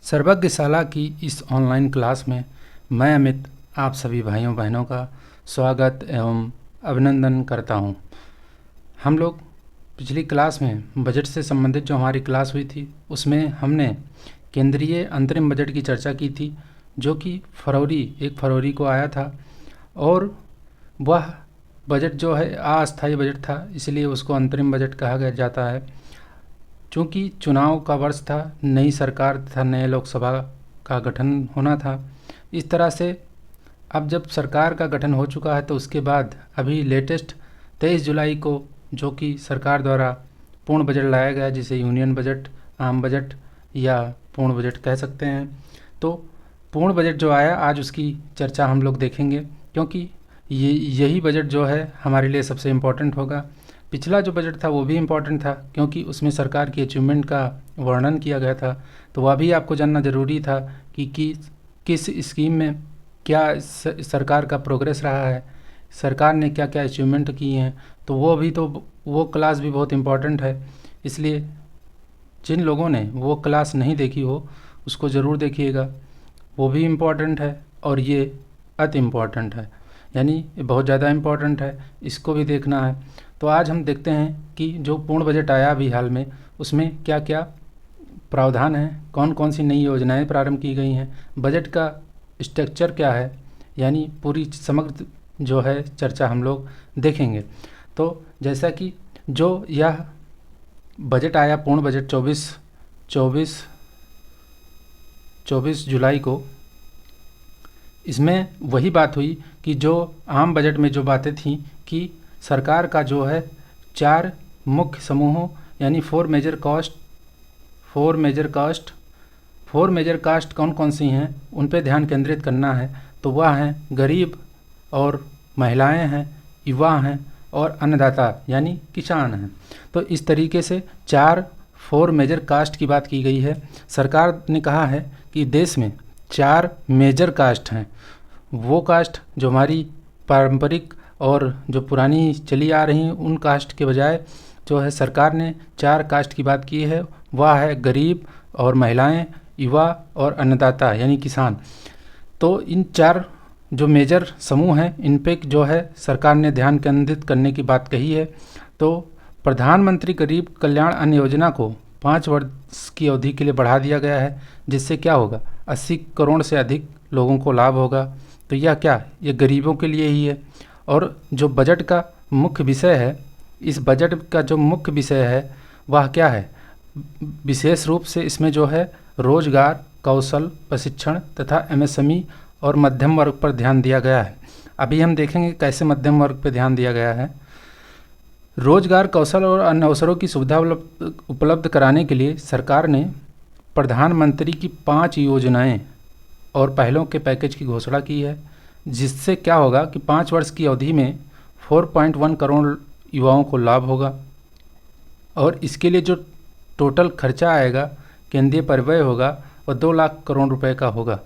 सर्वज्ञशाला की इस online class में मैं अमित आप सभी भाइयों बहनों का स्वागत एवं अभिनंदन करता हूं। हम लोग पिछली क्लास में बजट से संबंधित जो हमारी क्लास हुई थी उसमें हमने केंद्रीय अंतरिम बजट की चर्चा की थी, जो कि 1 फरवरी को आया था। और वह बजट जो है अस्थायी बजट था, इसलिए उसको अंतरिम बजट कहा गया जाता है। चूँकि चुनाव का वर्ष था, नई सरकार तथा नए लोकसभा का गठन होना था, इस तरह से अब जब सरकार का गठन हो चुका है तो उसके बाद अभी लेटेस्ट 23 जुलाई को जो कि सरकार द्वारा पूर्ण बजट लाया गया, जिसे यूनियन बजट, आम बजट या पूर्ण बजट कह सकते हैं। तो पूर्ण बजट जो आया, आज उसकी चर्चा हम लोग देखेंगे, क्योंकि यही बजट जो है हमारे लिए सबसे इम्पोर्टेंट होगा। पिछला जो बजट था वो भी इम्पोर्टेंट था, क्योंकि उसमें सरकार की अचीवमेंट का वर्णन किया गया था। तो वह भी आपको जानना ज़रूरी था कि किस स्कीम में क्या सरकार का प्रोग्रेस रहा है, सरकार ने क्या क्या अचीवमेंट की हैं। तो वो क्लास भी बहुत इम्पोर्टेंट है। इसलिए जिन लोगों ने वो क्लास नहीं देखी हो उसको ज़रूर देखिएगा, वो भी इम्पोर्टेंट है और ये अति इम्पोर्टेंट है, यानी ये बहुत ज़्यादा इम्पोर्टेंट है, इसको भी देखना है। तो आज हम देखते हैं कि जो पूर्ण बजट आया अभी हाल में, उसमें क्या क्या प्रावधान है, कौन कौन सी नई योजनाएं प्रारंभ की गई हैं, बजट का स्ट्रक्चर क्या है, यानी पूरी समग्र जो है चर्चा हम लोग देखेंगे। तो जैसा कि जो यह बजट आया, पूर्ण बजट 24 जुलाई को, इसमें वही बात हुई कि जो आम बजट में जो बातें थीं कि सरकार का जो है 4 मुख्य समूहों यानी 4 मेजर कास्ट कौन कौन सी हैं उन पे ध्यान केंद्रित करना है। तो वह हैं गरीब और महिलाएं हैं, युवा हैं और अन्नदाता यानी किसान हैं। तो इस तरीके से 4 मेजर कास्ट की बात की गई है। सरकार ने कहा है कि देश में 4 मेजर कास्ट हैं। वो कास्ट जो हमारी पारंपरिक और जो पुरानी चली आ रही उन कास्ट के बजाय जो है सरकार ने 4 कास्ट की बात की है। वह है गरीब और महिलाएं, युवा और अन्नदाता यानी किसान। तो इन 4 जो मेजर समूह हैं इन पे जो है सरकार ने ध्यान केंद्रित करने की बात कही है। तो प्रधानमंत्री गरीब कल्याण अन्न योजना को 5 वर्ष की अवधि के लिए बढ़ा दिया गया है, जिससे क्या होगा, 80 करोड़ से अधिक लोगों को लाभ होगा। तो यह क्या, ये गरीबों के लिए ही है। और जो बजट का मुख्य विषय है, इस बजट का जो मुख्य विषय है वह क्या है, विशेष रूप से इसमें जो है रोजगार, कौशल प्रशिक्षण तथा एमएसएमई और मध्यम वर्ग पर ध्यान दिया गया है। अभी हम देखेंगे कैसे मध्यम वर्ग पर ध्यान दिया गया है। रोजगार, कौशल और अन्य अवसरों की सुविधा उपलब्ध कराने के लिए सरकार ने प्रधानमंत्री की 5 योजनाएं और पहलों के पैकेज की घोषणा की है, जिससे क्या होगा कि 5 वर्ष की अवधि में 4.1 करोड़ युवाओं को लाभ होगा। और इसके लिए जो टोटल खर्चा आएगा, केंद्रीय परिव्यय होगा, वह 2 लाख करोड़ रुपए का होगा।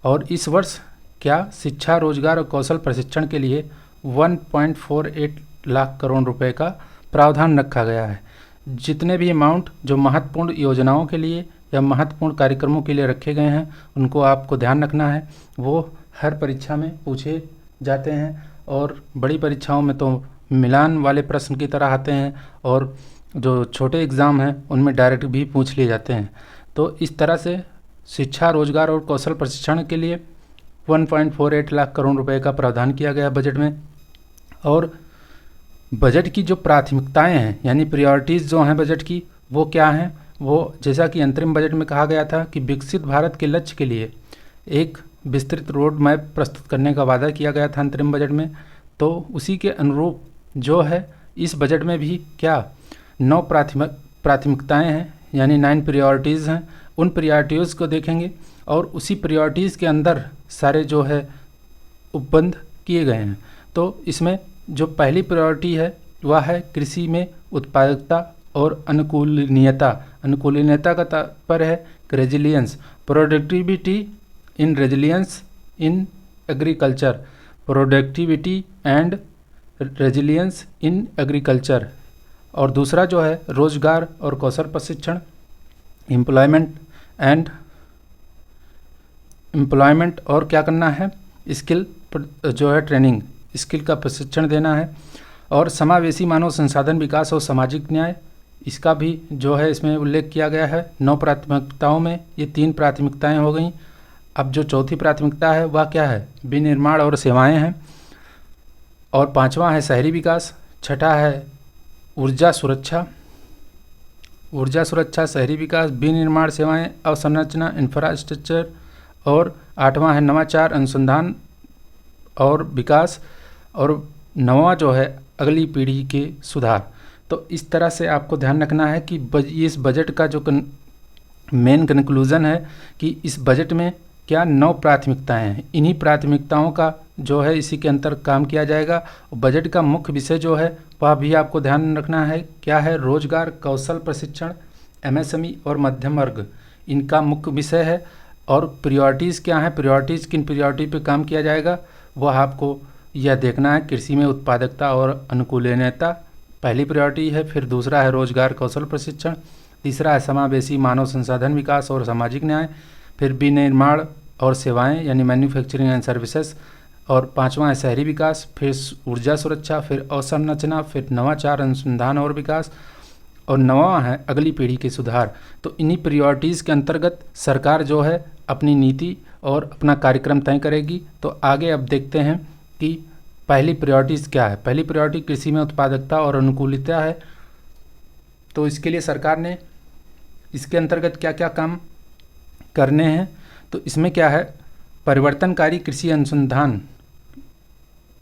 और इस वर्ष क्या शिक्षा, रोजगार और कौशल प्रशिक्षण के लिए 1.48 लाख करोड़ रुपए का प्रावधान रखा गया है। जितने भी अमाउंट जो महत्वपूर्ण योजनाओं के लिए या महत्वपूर्ण कार्यक्रमों के लिए रखे गए हैं उनको आपको ध्यान रखना है। वो हर परीक्षा में पूछे जाते हैं और बड़ी परीक्षाओं में तो मिलान वाले प्रश्न की तरह आते हैं, और जो छोटे एग्ज़ाम हैं उनमें डायरेक्ट भी पूछ लिए जाते हैं। तो इस तरह से शिक्षा, रोजगार और कौशल प्रशिक्षण के लिए 1.48 लाख करोड़ रुपए का प्रावधान किया गया बजट में। और बजट की जो प्राथमिकताएं हैं यानी प्रायोरिटीज़ जो हैं बजट की, वो क्या हैं, वो जैसा कि अंतरिम बजट में कहा गया था कि विकसित भारत के लक्ष्य के लिए एक विस्तृत रोड मैप प्रस्तुत करने का वादा किया गया था अंतरिम बजट में। तो उसी के अनुरूप जो है इस बजट में भी क्या 9 प्राथमिकताएं हैं यानी 9 प्रायोरिटीज़ हैं। उन प्रायोरिटीज़ को देखेंगे और उसी प्रायोरिटीज़ के अंदर सारे जो है उपबंध किए गए हैं। तो इसमें जो पहली प्रायोरिटी है वह है कृषि में उत्पादकता और अनुकूलनीयता। अनुकूलनीयता का तात्पर्य है resilience, productivity in resilience in agriculture, productivity and resilience in agriculture. और दूसरा जो है रोजगार और कौशल प्रशिक्षण, एम्प्लॉयमेंट एंड एम्प्लॉयमेंट और क्या करना है, स्किल जो है ट्रेनिंग, स्किल का प्रशिक्षण देना है। और समावेशी मानव संसाधन विकास और सामाजिक न्याय, इसका भी जो है इसमें उल्लेख किया गया है। 9 प्राथमिकताओं में ये 3 प्राथमिकताएं हो गई। अब जो चौथी प्राथमिकता है वह क्या है, विनिर्माण और सेवाएं हैं। और 5वां है शहरी विकास। 6ठा है ऊर्जा सुरक्षा, शहरी विकास, विनिर्माण, सेवाएं, अवसंरचना, इंफ्रास्ट्रक्चर। और 8वां है नवाचार, अनुसंधान और विकास। और 9वां जो है अगली पीढ़ी के सुधार। तो इस तरह से आपको ध्यान रखना है कि इस बजट का जो मेन कंक्लूज़न है कि इस बजट में क्या 9 प्राथमिकताएं हैं। इन्हीं प्राथमिकताओं का जो है इसी के अंतर काम किया जाएगा। बजट का मुख्य विषय जो है वह भी आपको ध्यान रखना है, क्या है, रोजगार, कौशल प्रशिक्षण, एमएसएमई और मध्यम वर्ग, इनका मुख्य विषय है। और प्रायोरिटीज़ क्या हैं, प्रायोरिटीज़ किन प्रायोरिटी पे काम किया जाएगा वह आपको यह देखना है। कृषि में उत्पादकता और अनुकूलनीयता पहली प्रायोरिटी है। फिर दूसरा है रोजगार, कौशल प्रशिक्षण। तीसरा है समावेशी मानव संसाधन विकास और सामाजिक न्याय। फिर विनिर्माण और सेवाएं यानी मैन्युफैक्चरिंग एंड सर्विसेज। और 5वां है शहरी विकास। फिर ऊर्जा सुरक्षा, फिर अवसंरचना, फिर नवाचार, अनुसंधान और विकास। और 9वां है अगली पीढ़ी के सुधार। तो इन्हीं प्रायोरिटीज़ के अंतर्गत सरकार जो है अपनी नीति और अपना कार्यक्रम तय करेगी। तो आगे अब देखते हैं कि पहली प्रायोरिटीज़ क्या है। पहली प्रायोरिटी कृषि में उत्पादकता और अनुकूलता है। तो इसके लिए सरकार ने इसके अंतर्गत क्या क्या काम करने हैं, तो इसमें क्या है, परिवर्तनकारी कृषि अनुसंधान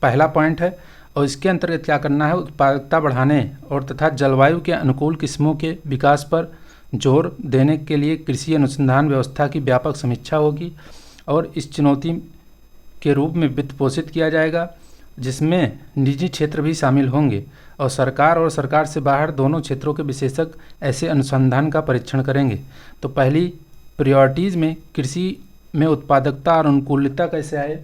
पहला पॉइंट है। और इसके अंतर्गत क्या करना है, उत्पादकता बढ़ाने और तथा जलवायु के अनुकूल किस्मों के विकास पर जोर देने के लिए कृषि अनुसंधान व्यवस्था की व्यापक समीक्षा होगी। और इस चुनौती के रूप में वित्त पोषित किया जाएगा, जिसमें निजी क्षेत्र भी शामिल होंगे। और सरकार से बाहर दोनों क्षेत्रों के विशेषज्ञ ऐसे अनुसंधान का परीक्षण करेंगे। तो पहली प्रायोरिटीज़ में कृषि में उत्पादकता और अनुकूलता कैसे आए,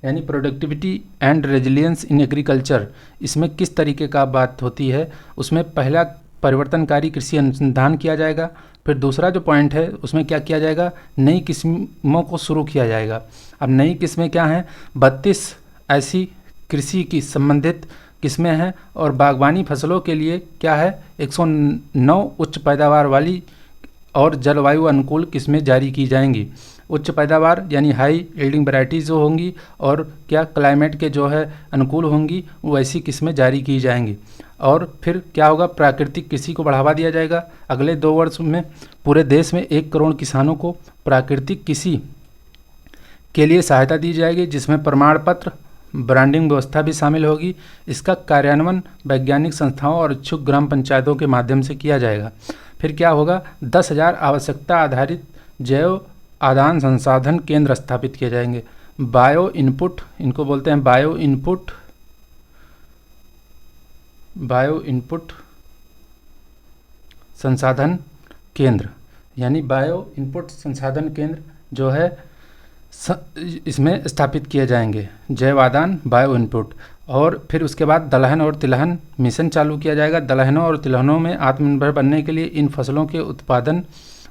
यानी productivity and resilience in agriculture, इसमें किस तरीके का बात होती है। उसमें पहला परिवर्तनकारी कृषि अनुसंधान किया जाएगा। फिर दूसरा जो पॉइंट है उसमें क्या किया जाएगा, नई किस्मों को शुरू किया जाएगा। अब नई किस्में क्या हैं, 32 ऐसी कृषि की संबंधित किस्में हैं। और बागवानी फसलों के लिए क्या है, 109 उच्च पैदावार वाली और जलवायु अनुकूल किस्में जारी की जाएंगी। उच्च पैदावार यानी हाई यील्डिंग वैरायटीज़ जो होंगी और क्या क्लाइमेट के जो है अनुकूल होंगी, वो ऐसी किस्में जारी की जाएंगी। और फिर क्या होगा, प्राकृतिक कृषि को बढ़ावा दिया जाएगा। अगले 2 वर्ष में पूरे देश में 1 करोड़ किसानों को प्राकृतिक कृषि के लिए सहायता दी जाएगी, जिसमें प्रमाण पत्र, ब्रांडिंग व्यवस्था भी शामिल होगी। इसका कार्यान्वयन वैज्ञानिक संस्थाओं और इच्छुक ग्राम पंचायतों के माध्यम से किया जाएगा। फिर क्या होगा, 10,000 आवश्यकता आधारित जैव आदान संसाधन केंद्र स्थापित किए जाएंगे। बायो इनपुट, इनको बोलते हैं बायो इनपुट संसाधन केंद्र, यानी बायो इनपुट संसाधन केंद्र जो है इसमें स्थापित किए जाएंगे, जैव आदान, बायो इनपुट। और फिर उसके बाद दलहन और तिलहन मिशन चालू किया जाएगा। दलहनों और तिलहनों में आत्मनिर्भर बनने के लिए इन फसलों के उत्पादन,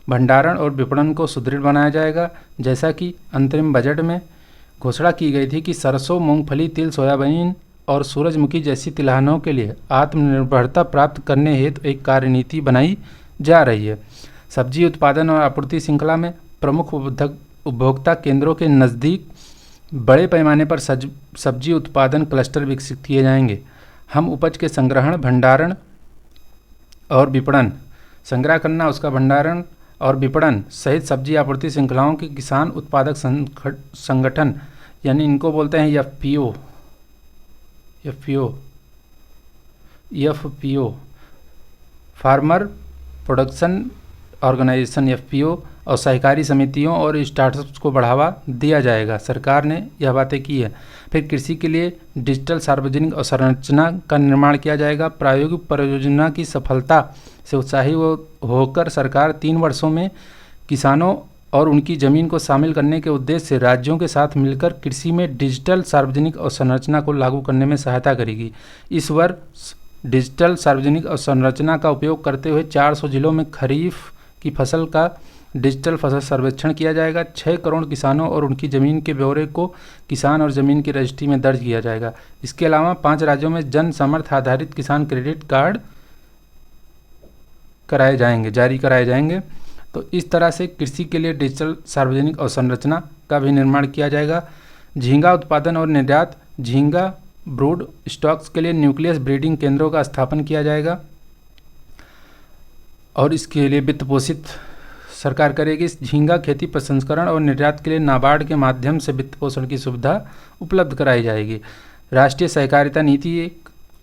भंडारण और विपणन को सुदृढ़ बनाया जाएगा। जैसा कि अंतरिम बजट में घोषणा की गई थी कि सरसों, मूंगफली, तिल, सोयाबीन और सूरजमुखी जैसी तिलहनों के लिए आत्मनिर्भरता प्राप्त करने हेतु एक कार्यनीति बनाई जा रही है। सब्जी उत्पादन और आपूर्ति श्रृंखला में प्रमुख उपभोक्ता केंद्रों के नज़दीक बड़े पैमाने पर सब्जी उत्पादन क्लस्टर विकसित किए जाएंगे। हम उपज के संग्रहण, भंडारण और विपणन, संग्रह करना, उसका भंडारण और विपणन सहित सब्जी आपूर्ति श्रृंखलाओं के किसान उत्पादक संगठन, यानी इनको बोलते हैं FPO, farmer production organisation, FPO, और सहकारी समितियों और स्टार्टअप्स को बढ़ावा दिया जाएगा। सरकार ने यह बातें की है। फिर कृषि के लिए डिजिटल सार्वजनिक अवसंरचना का निर्माण किया जाएगा। प्रायोगिक परियोजना की सफलता से उत्साही होकर सरकार 3 वर्षों में किसानों और उनकी ज़मीन को शामिल करने के उद्देश्य से राज्यों के साथ मिलकर कृषि में डिजिटल सार्वजनिक अवसंरचना को लागू करने में सहायता करेगी। इस वर्ष डिजिटल सार्वजनिक अवसंरचना का उपयोग करते हुए 400 जिलों में खरीफ की फसल का डिजिटल फसल सर्वेक्षण किया जाएगा। 6 करोड़ किसानों और उनकी ज़मीन के ब्यौरे को किसान और ज़मीन की रजिस्ट्री में दर्ज किया जाएगा। इसके अलावा 5 राज्यों में जन समर्थ आधारित किसान क्रेडिट कार्ड जारी कराए जाएंगे। तो इस तरह से कृषि के लिए डिजिटल सार्वजनिक अवसंरचना का भी निर्माण किया जाएगा। झींगा उत्पादन और निर्यात, झींगा ब्रूड स्टॉक्स के लिए न्यूक्लियस ब्रीडिंग केंद्रों का स्थापन किया जाएगा और इसके लिए वित्त पोषित सरकार करेगी। इस झींगा खेती प्रसंस्करण और निर्यात के लिए नाबार्ड के माध्यम से वित्त पोषण की सुविधा उपलब्ध कराई जाएगी। राष्ट्रीय सहकारिता नीति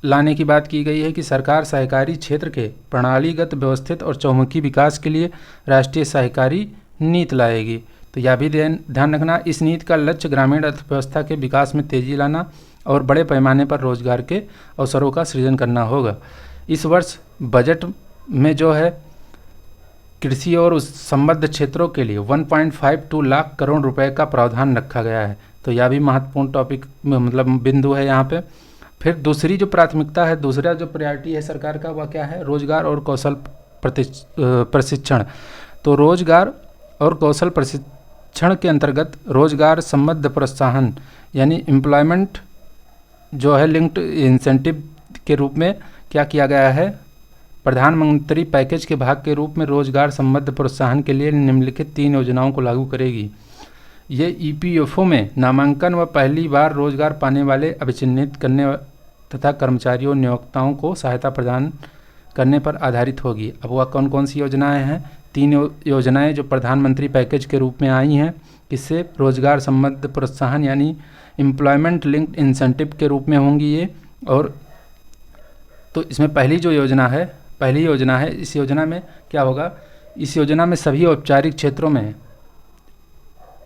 लाने की बात की गई है कि सरकार सहकारी क्षेत्र के प्रणालीगत व्यवस्थित और चौमुखी विकास के लिए राष्ट्रीय सहकारी नीति लाएगी। तो यह भी ध्यान रखना, इस नीति का लक्ष्य ग्रामीण अर्थव्यवस्था के विकास में तेजी लाना और बड़े पैमाने पर रोजगार के अवसरों का सृजन करना होगा। इस वर्ष बजट में जो है कृषि और उस संबद्ध क्षेत्रों के लिए 1.52 लाख करोड़ रुपए का प्रावधान रखा गया है। तो यह भी महत्वपूर्ण टॉपिक मतलब बिंदु है यहाँ पे। फिर दूसरी जो प्राथमिकता है, दूसरा जो प्रायोरिटी है सरकार का, वह क्या है? रोजगार और कौशल प्रशिक्षण। तो रोजगार और कौशल प्रशिक्षण के अंतर्गत रोजगार संबद्ध प्रोत्साहन यानी एम्प्लॉयमेंट जो है लिंक्ड इंसेंटिव के रूप में क्या किया गया है? प्रधानमंत्री पैकेज के भाग के रूप में रोजगार संबद्ध प्रोत्साहन के लिए निम्नलिखित 3 योजनाओं को लागू करेगी। ये ईपीएफओ में नामांकन व पहली बार रोजगार पाने वाले अभिचिन्हित करने तथा कर्मचारियों नियोक्ताओं को सहायता प्रदान करने पर आधारित होगी। अब वह कौन कौन सी योजनाएं हैं? 3 योजनाएं जो प्रधानमंत्री पैकेज के रूप में आई हैं, किससे? रोजगार संबद्ध प्रोत्साहन यानी एम्प्लॉयमेंट लिंक्ड इंसेंटिव के रूप में होंगी ये। और तो इसमें पहली योजना है, इस योजना में क्या होगा? इस योजना में सभी औपचारिक क्षेत्रों में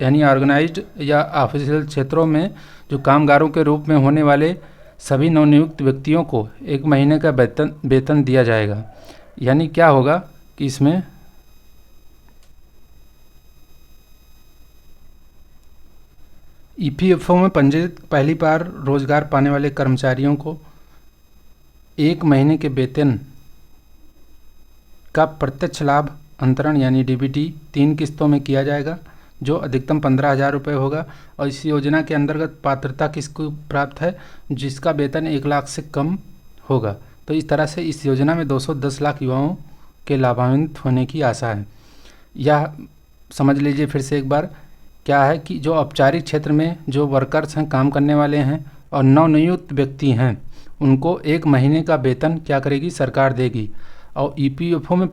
यानी ऑर्गेनाइज्ड या ऑफिशियल क्षेत्रों में जो कामगारों के रूप में होने वाले सभी नवनियुक्त व्यक्तियों को 1 महीने का वेतन दिया जाएगा। यानी क्या होगा कि इसमें ईपीएफओ में पंजीकृत पहली बार रोजगार पाने वाले कर्मचारियों को 1 महीने के वेतन का प्रत्यक्ष लाभ अंतरण यानी डीबीटी 3 किस्तों में किया जाएगा, जो अधिकतम 15,000 रुपये होगा। और इस योजना के अंतर्गत पात्रता किसको प्राप्त है? जिसका वेतन 1 लाख से कम होगा। तो इस तरह से इस योजना में 210 लाख युवाओं के लाभान्वित होने की आशा है। यह समझ लीजिए फिर से एक बार, क्या है कि जो औपचारिक क्षेत्र में जो वर्कर्स हैं, काम करने वाले हैं और नवनियुक्त व्यक्ति हैं, उनको 1 महीने का वेतन क्या करेगी? सरकार देगी। और ईपीएफओ में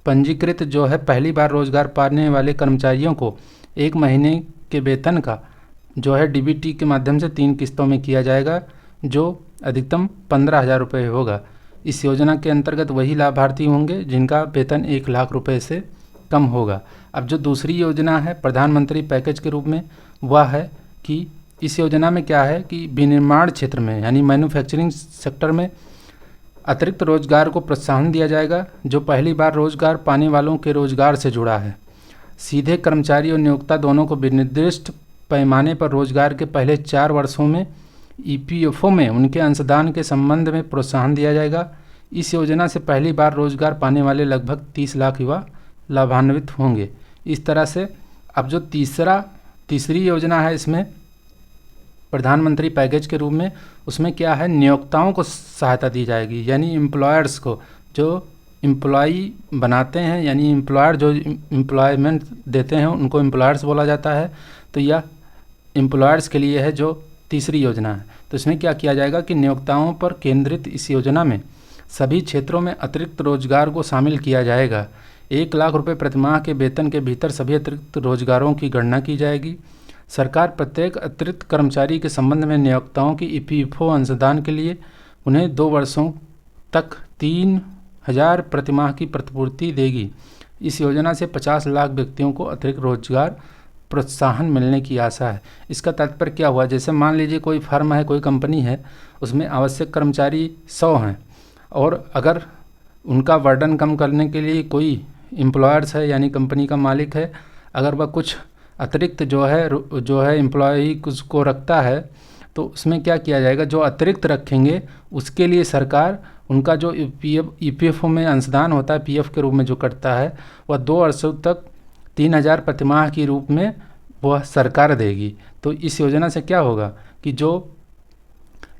पंजीकृत जो है पहली बार रोजगार पाने वाले कर्मचारियों को 1 महीने के वेतन का जो है डीबीटी के माध्यम से 3 किस्तों में किया जाएगा, जो अधिकतम 15,000 रुपये होगा। इस योजना के अंतर्गत वही लाभार्थी होंगे जिनका वेतन 1 लाख रुपए से कम होगा। अब जो दूसरी योजना है प्रधानमंत्री पैकेज के रूप में, वह है कि इस योजना में क्या है कि विनिर्माण क्षेत्र में यानी मैन्युफैक्चरिंग सेक्टर में अतिरिक्त रोजगार को प्रोत्साहन दिया जाएगा, जो पहली बार रोजगार पाने वालों के रोजगार से जुड़ा है। सीधे कर्मचारी और नियोक्ता दोनों को निर्दिष्ट पैमाने पर रोजगार के पहले 4 वर्षों में ईपीएफओ में उनके अंशदान के संबंध में प्रोत्साहन दिया जाएगा। इस योजना से पहली बार रोजगार पाने वाले लगभग 30 लाख युवा लाभान्वित होंगे। इस तरह से अब जो तीसरी योजना है इसमें प्रधानमंत्री पैकेज के रूप में, उसमें क्या है? नियोक्ताओं को सहायता दी जाएगी, यानी एम्प्लॉयर्स को, जो एम्प्लॉई बनाते हैं यानी एम्प्लॉयर जो एम्प्लॉयमेंट देते हैं उनको एम्प्लॉयर्स बोला जाता है। तो यह एम्प्लॉयर्स के लिए है जो तीसरी योजना है। तो इसमें क्या किया जाएगा कि नियोक्ताओं पर केंद्रित इस योजना में सभी क्षेत्रों में अतिरिक्त रोजगार को शामिल किया जाएगा। 1 लाख रुपये प्रतिमाह के वेतन के भीतर सभी अतिरिक्त रोजगारों की गणना की जाएगी। सरकार प्रत्येक अतिरिक्त कर्मचारी के संबंध में नियोक्ताओं की ईपीएफओ अंशदान के लिए उन्हें 2 वर्षों तक 3,000 प्रतिमाह की प्रतिपूर्ति देगी। इस योजना से 50 लाख व्यक्तियों को अतिरिक्त रोजगार प्रोत्साहन मिलने की आशा है। इसका तात्पर्य क्या हुआ? जैसे मान लीजिए कोई फर्म है, कोई कंपनी है, उसमें आवश्यक कर्मचारी 100 हैं और अगर उनका बर्डन कम करने के लिए कोई एम्प्लॉयर्स है यानी कंपनी का मालिक है, अगर वह कुछ अतिरिक्त जो है एम्प्लॉई को रखता है, तो उसमें क्या किया जाएगा, जो अतिरिक्त रखेंगे उसके लिए सरकार उनका जो ईपीएफओ में अंशदान होता है पीएफ के रूप में जो कटता है, वह 2 वर्षों तक 3,000 प्रतिमाह के रूप में वह सरकार देगी। तो इस योजना से क्या होगा कि जो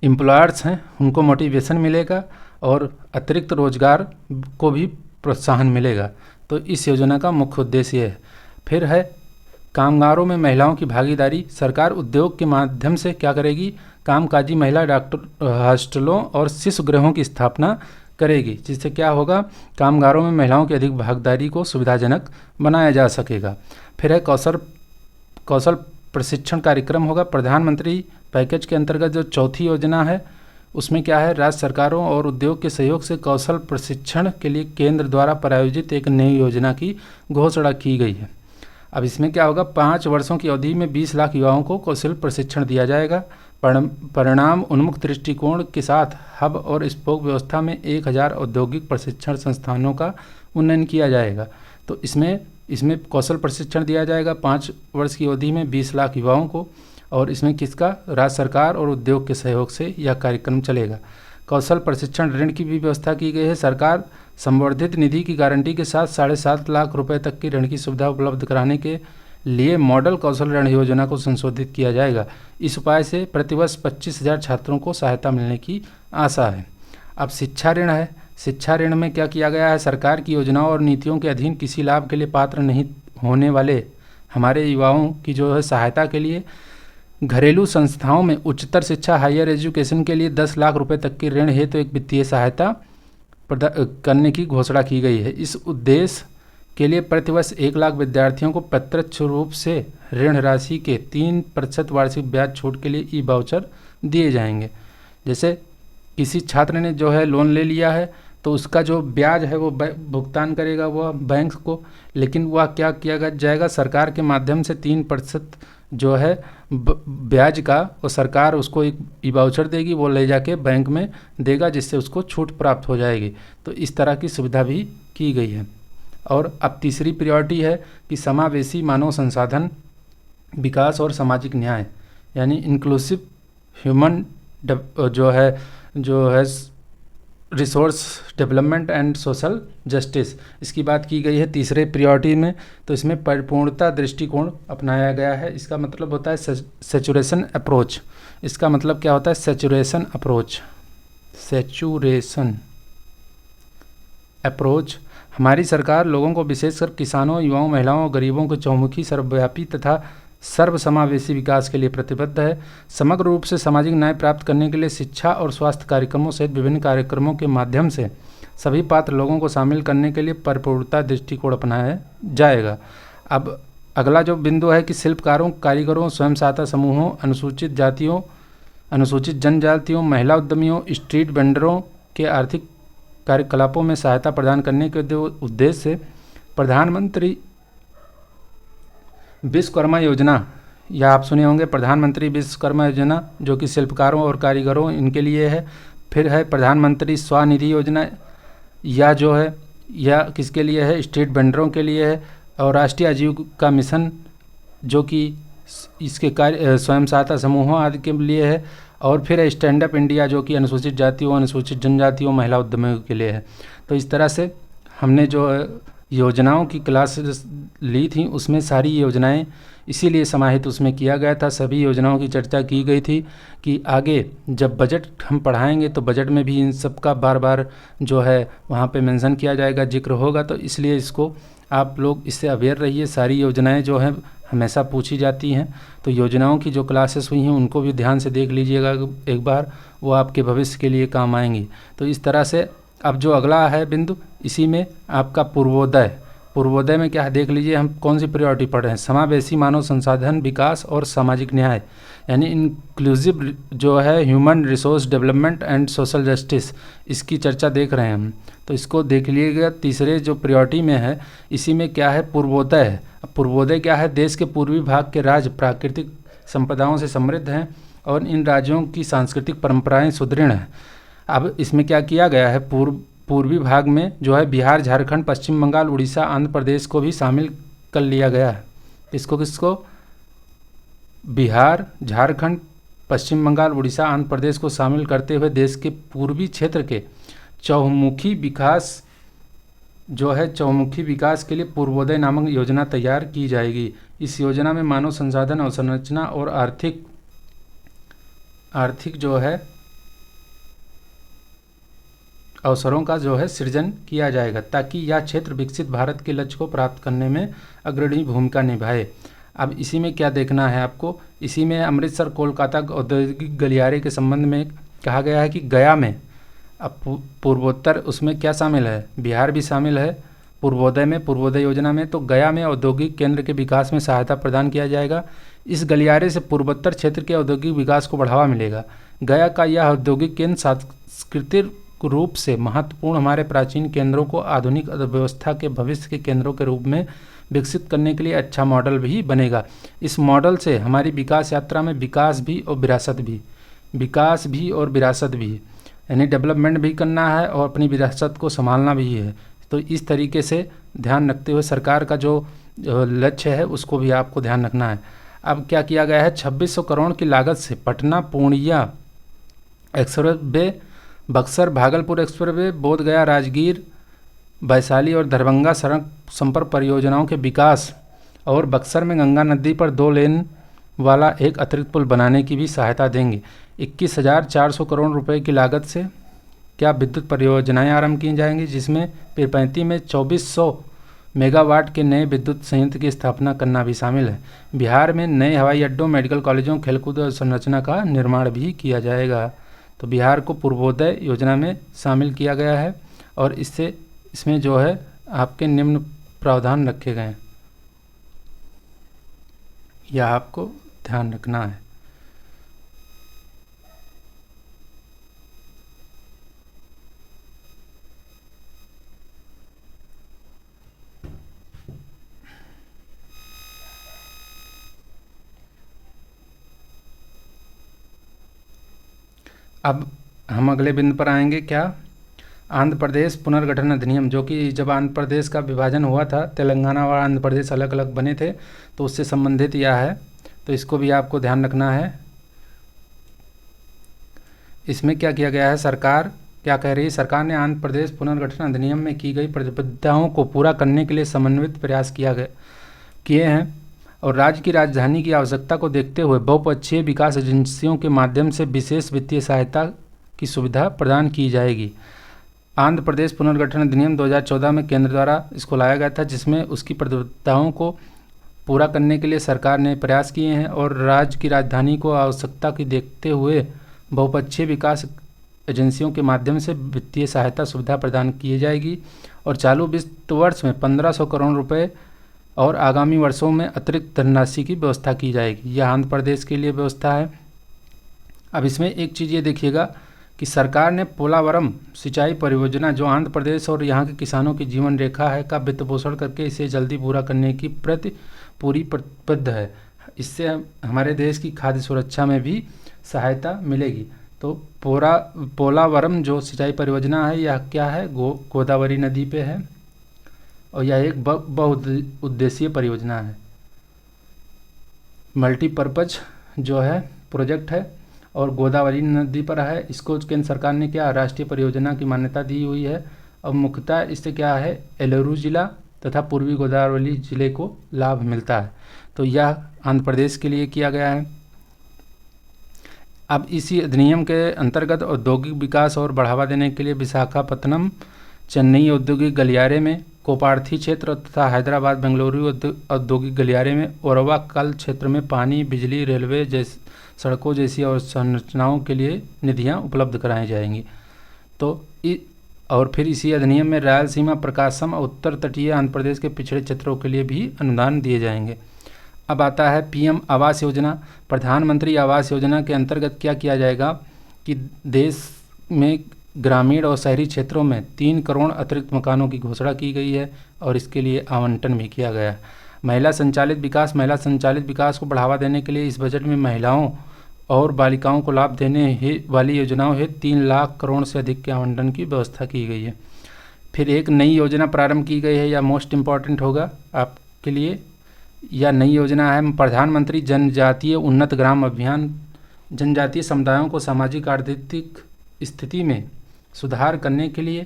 एम्प्लॉयर्स हैं उनको मोटिवेशन मिलेगा और अतिरिक्त रोजगार को भी प्रोत्साहन मिलेगा। तो इस योजना का मुख्य उद्देश्य है। फिर है कामगारों में महिलाओं की भागीदारी। सरकार उद्योग के माध्यम से क्या करेगी, कामकाजी महिला डॉक्टर हॉस्टलों और शिशु गृहों की स्थापना करेगी, जिससे क्या होगा, कामगारों में महिलाओं की अधिक भागीदारी को सुविधाजनक बनाया जा सकेगा। फिर है कौशल प्रशिक्षण कार्यक्रम होगा। प्रधानमंत्री पैकेज के अंतर्गत जो चौथी योजना है उसमें क्या है, राज्य सरकारों और उद्योग के सहयोग से कौशल प्रशिक्षण के लिए केंद्र द्वारा प्रायोजित एक नई योजना की घोषणा की गई है। अब इसमें क्या होगा, 5 वर्षों की अवधि में 20 लाख युवाओं को कौशल प्रशिक्षण दिया जाएगा। परिणाम उन्मुख दृष्टिकोण के साथ हब और स्पोक व्यवस्था में 1000 औद्योगिक प्रशिक्षण संस्थानों का उन्नयन किया जाएगा। तो इसमें कौशल प्रशिक्षण दिया जाएगा 5 वर्ष की अवधि में 20 लाख युवाओं को, और इसमें किसका, राज्य सरकार और उद्योग के सहयोग से यह कार्यक्रम चलेगा। कौशल प्रशिक्षण ऋण की भी व्यवस्था की गई है। सरकार संवर्धित निधि की गारंटी के साथ 7.5 लाख रुपए तक की ऋण की सुविधा उपलब्ध कराने के लिए मॉडल कौशल ऋण योजना को संशोधित किया जाएगा। इस उपाय से प्रतिवर्ष 25,000 छात्रों को सहायता मिलने की आशा है। अब शिक्षा ऋण है। शिक्षा ऋण में क्या किया गया है, सरकार की योजनाओं और नीतियों के अधीन किसी लाभ के लिए पात्र नहीं होने वाले हमारे युवाओं की जो है सहायता के लिए घरेलू संस्थाओं में उच्चतर शिक्षा हायर एजुकेशन के लिए 10 लाख रुपए तक की ऋण हेतु एक वित्तीय सहायता करने की घोषणा की गई है। इस उद्देश्य के लिए प्रतिवर्ष 1 लाख विद्यार्थियों को प्रत्यक्ष रूप से ऋण राशि के 3% वार्षिक ब्याज छूट के लिए ई वाउचर दिए जाएंगे। जैसे किसी छात्र ने जो है लोन ले लिया है तो उसका जो ब्याज है वो भुगतान करेगा वह बैंक को, लेकिन वह क्या किया जाएगा, सरकार के माध्यम से 3% जो है ब्याज का वो सरकार उसको एक ई वाउचर देगी, वो ले जाके बैंक में देगा, जिससे उसको छूट प्राप्त हो जाएगी। तो इस तरह की सुविधा भी की गई है। और अब तीसरी प्रायोरिटी है कि समावेशी मानव संसाधन विकास और सामाजिक न्याय, यानी इंक्लूसिव ह्यूमन जो है resource development and social justice, इसकी बात की गई है तीसरे प्रायोरिटी में। तो इसमें परिपूर्णता दृष्टिकोण अपनाया गया है। इसका मतलब होता है सैचुरेशन अप्रोच। इसका मतलब क्या होता है, सैचुरेशन अप्रोच। हमारी सरकार लोगों को, विशेषकर किसानों, युवाओं, महिलाओं और गरीबों को चहुमुखी, सर्वव्यापी तथा सर्वसमावेशी विकास के लिए प्रतिबद्ध है। समग्र रूप से सामाजिक न्याय प्राप्त करने के लिए शिक्षा और स्वास्थ्य कार्यक्रमों सहित विभिन्न कार्यक्रमों के माध्यम से सभी पात्र लोगों को शामिल करने के लिए परिपूर्णता दृष्टिकोण अपनाया जाएगा। अब अगला जो बिंदु है कि शिल्पकारों, कारीगरों, स्वयं सहायता समूहों, अनुसूचित जातियों, अनुसूचित जनजातियों, महिला उद्यमियों, स्ट्रीट वेंडरों के आर्थिक कार्यकलापों में सहायता प्रदान करने के उद्देश्य से प्रधानमंत्री विश्वकर्मा योजना, या आप सुने होंगे प्रधानमंत्री विश्वकर्मा योजना, जो कि शिल्पकारों और कारीगरों इनके लिए है। फिर है प्रधानमंत्री स्वनिधि योजना, या किसके लिए है, स्ट्रीट वेंडरों के लिए है। और राष्ट्रीय आजीविका मिशन, जो कि इसके कार्य स्वयं सहायता समूहों आदि के लिए है। और फिर है स्टैंड अप इंडिया, जो कि अनुसूचित जातियों, अनुसूचित जनजातियों, महिला उद्यमियों के लिए है। तो इस तरह से हमने जो योजनाओं की क्लासेस ली थी उसमें सारी योजनाएं इसीलिए समाहित उसमें किया गया था। सभी योजनाओं की चर्चा की गई थी कि आगे जब बजट हम पढ़ाएंगे तो बजट में भी इन सब का बार बार जो है वहाँ पे मेंशन किया जाएगा, जिक्र होगा। तो इसलिए इसको आप लोग इससे अवेयर रहिए। सारी योजनाएं जो हैं हमेशा पूछी जाती हैं, तो योजनाओं की जो क्लासेस हुई हैं उनको भी ध्यान से देख लीजिएगा एक बार, वो आपके भविष्य के लिए काम आएंगी। तो इस तरह से अब जो अगला है बिंदु, इसी में आपका पूर्वोदय में क्या है देख लीजिए, हम कौन सी प्रायोरिटी पढ़ रहे हैं, समावेशी मानव संसाधन विकास और सामाजिक न्याय, यानी इंक्लूसिव जो है human resource development and social justice, इसकी चर्चा देख रहे हैं हम। तो इसको देख लीजिएगा, तीसरे जो प्रायोरिटी में है इसी में क्या है, पूर्वोदय है। अब पूर्वोदय क्या है, देश के पूर्वी भाग के राज्य प्राकृतिक संपदाओं से समृद्ध हैं और इन राज्यों की सांस्कृतिक परंपराएं सुदृढ़ हैं। अब इसमें क्या किया गया है, पूर्वी भाग में जो है बिहार, झारखंड, पश्चिम बंगाल, उड़ीसा, आंध्र प्रदेश को भी शामिल कर लिया गया है। किसको, बिहार, झारखंड, पश्चिम बंगाल, उड़ीसा, आंध्र प्रदेश को शामिल करते हुए देश के पूर्वी क्षेत्र के चहुमुखी विकास के लिए पूर्वोदय नामक योजना तैयार की जाएगी। इस योजना में मानव संसाधन अवसंरचना और आर्थिक जो है अवसरों का जो है सृजन किया जाएगा, ताकि यह क्षेत्र विकसित भारत के लक्ष्य को प्राप्त करने में अग्रणी भूमिका निभाए। अब इसी में क्या देखना है आपको, इसी में अमृतसर कोलकाता औद्योगिक गलियारे के संबंध में कहा गया है कि गया में, अब पूर्वोत्तर उसमें क्या शामिल है, बिहार भी शामिल है पूर्वोदय योजना में। तो गया में औद्योगिक केंद्र के विकास में सहायता प्रदान किया जाएगा। इस गलियारे से पूर्वोत्तर क्षेत्र के औद्योगिक विकास को बढ़ावा मिलेगा। गया का यह औद्योगिक केंद्र सांस्कृतिक रूप से महत्वपूर्ण हमारे प्राचीन केंद्रों को आधुनिक अर्थव्यवस्था के भविष्य के केंद्रों के रूप में विकसित करने के लिए अच्छा मॉडल भी बनेगा। इस मॉडल से हमारी विकास यात्रा में विकास भी और विरासत भी यानी डेवलपमेंट भी करना है और अपनी विरासत को संभालना भी है। तो इस तरीके से ध्यान रखते हुए सरकार का जो लक्ष्य है उसको भी आपको ध्यान रखना है। अब क्या किया गया है, 2600 करोड़ की लागत से Patna Purnia express way, Buxar Bhagalpur express way, बोध गया राजगीर वैशाली और दरभंगा सड़क संपर्क परियोजनाओं के विकास और बक्सर में गंगा नदी पर 2 लेन वाला एक अतिरिक्त पुल बनाने की भी सहायता देंगे। 21,400 करोड़ रुपए की लागत से क्या विद्युत परियोजनाएं आरंभ की जाएंगी, जिसमें पीरपैंती में 2400 मेगावाट के नए विद्युत संयंत्र की स्थापना करना भी शामिल है। बिहार में नए हवाई अड्डों, मेडिकल कॉलेजों, खेलकूद और संरचना का निर्माण भी किया जाएगा। तो बिहार को पूर्वोदय योजना में शामिल किया गया है और इसमें जो है आपके निम्न प्रावधान रखे गए हैं, यह आपको ध्यान रखना है। अब हम अगले बिंदु पर आएंगे, क्या, आंध्र प्रदेश पुनर्गठन अधिनियम, जो कि जब आंध्र प्रदेश का विभाजन हुआ था, तेलंगाना और आंध्र प्रदेश अलग अलग बने थे, तो उससे संबंधित यह है। तो इसको भी आपको ध्यान रखना है। इसमें क्या किया गया है, सरकार क्या कह रही है, सरकार ने आंध्र प्रदेश पुनर्गठन अधिनियम में की गई प्रतिबद्धताओं को पूरा करने के लिए समन्वित प्रयास किए हैं और राज्य की राजधानी की आवश्यकता को देखते हुए बहुपक्षीय विकास एजेंसियों के माध्यम से विशेष वित्तीय सहायता की सुविधा प्रदान की जाएगी। आंध्र प्रदेश पुनर्गठन अधिनियम 2014 में केंद्र द्वारा इसको लाया गया था, जिसमें उसकी प्रतिबद्धताओं को पूरा करने के लिए सरकार ने प्रयास किए हैं और राज्य की राजधानी को आवश्यकता की देखते हुए बहुपक्षीय विकास एजेंसियों के माध्यम से वित्तीय सहायता सुविधा प्रदान की जाएगी और चालू वित्त वर्ष में 1500 करोड़ रुपए और आगामी वर्षों में अतिरिक्त धनराशि की व्यवस्था की जाएगी। यह आंध्र प्रदेश के लिए व्यवस्था है। अब इसमें एक चीज़ ये देखिएगा कि सरकार ने पोलावरम सिंचाई परियोजना, जो आंध्र प्रदेश और यहाँ के किसानों की जीवन रेखा है, का वित्त पोषण करके इसे जल्दी पूरा करने की पूरी प्रतिबद्ध है। इससे हमारे देश की खाद्य सुरक्षा में भी सहायता मिलेगी। तो पोलावरम जो सिंचाई परियोजना है, यह क्या है, गोदावरी नदी पे है और यह एक बहुउद्देशीय परियोजना है, मल्टीपर्पज जो है प्रोजेक्ट है और गोदावरी नदी पर है। इसको केंद्र सरकार ने क्या राष्ट्रीय परियोजना की मान्यता दी हुई है और मुख्यतः इससे क्या है, एलोरू जिला तथा पूर्वी गोदावरी जिले को लाभ मिलता है। तो यह आंध्र प्रदेश के लिए किया गया है। अब इसी अधिनियम के अंतर्गत औद्योगिक विकास और बढ़ावा देने के लिए विशाखापत्तनम, चेन्नई औद्योगिक गलियारे में, कोपार्थी क्षेत्र तथा हैदराबाद बेंगलुरु औद्योगिक गलियारे में ओरवाकल क्षेत्र में पानी, बिजली, रेलवे सड़कों जैसी और संरचनाओं के लिए निधियां उपलब्ध कराई जाएंगी। तो और फिर इसी अधिनियम में रायलसीमा, प्रकाशम और उत्तर तटीय आंध्र प्रदेश के पिछड़े क्षेत्रों के लिए भी अनुदान दिए जाएंगे। अब आता है पीएम आवास योजना। प्रधानमंत्री आवास योजना के अंतर्गत क्या किया जाएगा कि देश में ग्रामीण और शहरी क्षेत्रों में 3 करोड़ अतिरिक्त मकानों की घोषणा की गई है और इसके लिए आवंटन भी किया गया है। महिला संचालित विकास को बढ़ावा देने के लिए इस बजट में महिलाओं और बालिकाओं को लाभ देने वाली योजनाओं हेतु 3 लाख करोड़ से अधिक के आवंटन की व्यवस्था की गई है। फिर एक नई योजना प्रारंभ की गई है, या मोस्ट इम्पॉर्टेंट होगा आपके लिए, यह नई योजना है प्रधानमंत्री जनजातीय उन्नत ग्राम अभियान जनजातीय समुदायों को सामाजिक आर्थिक स्थिति में सुधार करने के लिए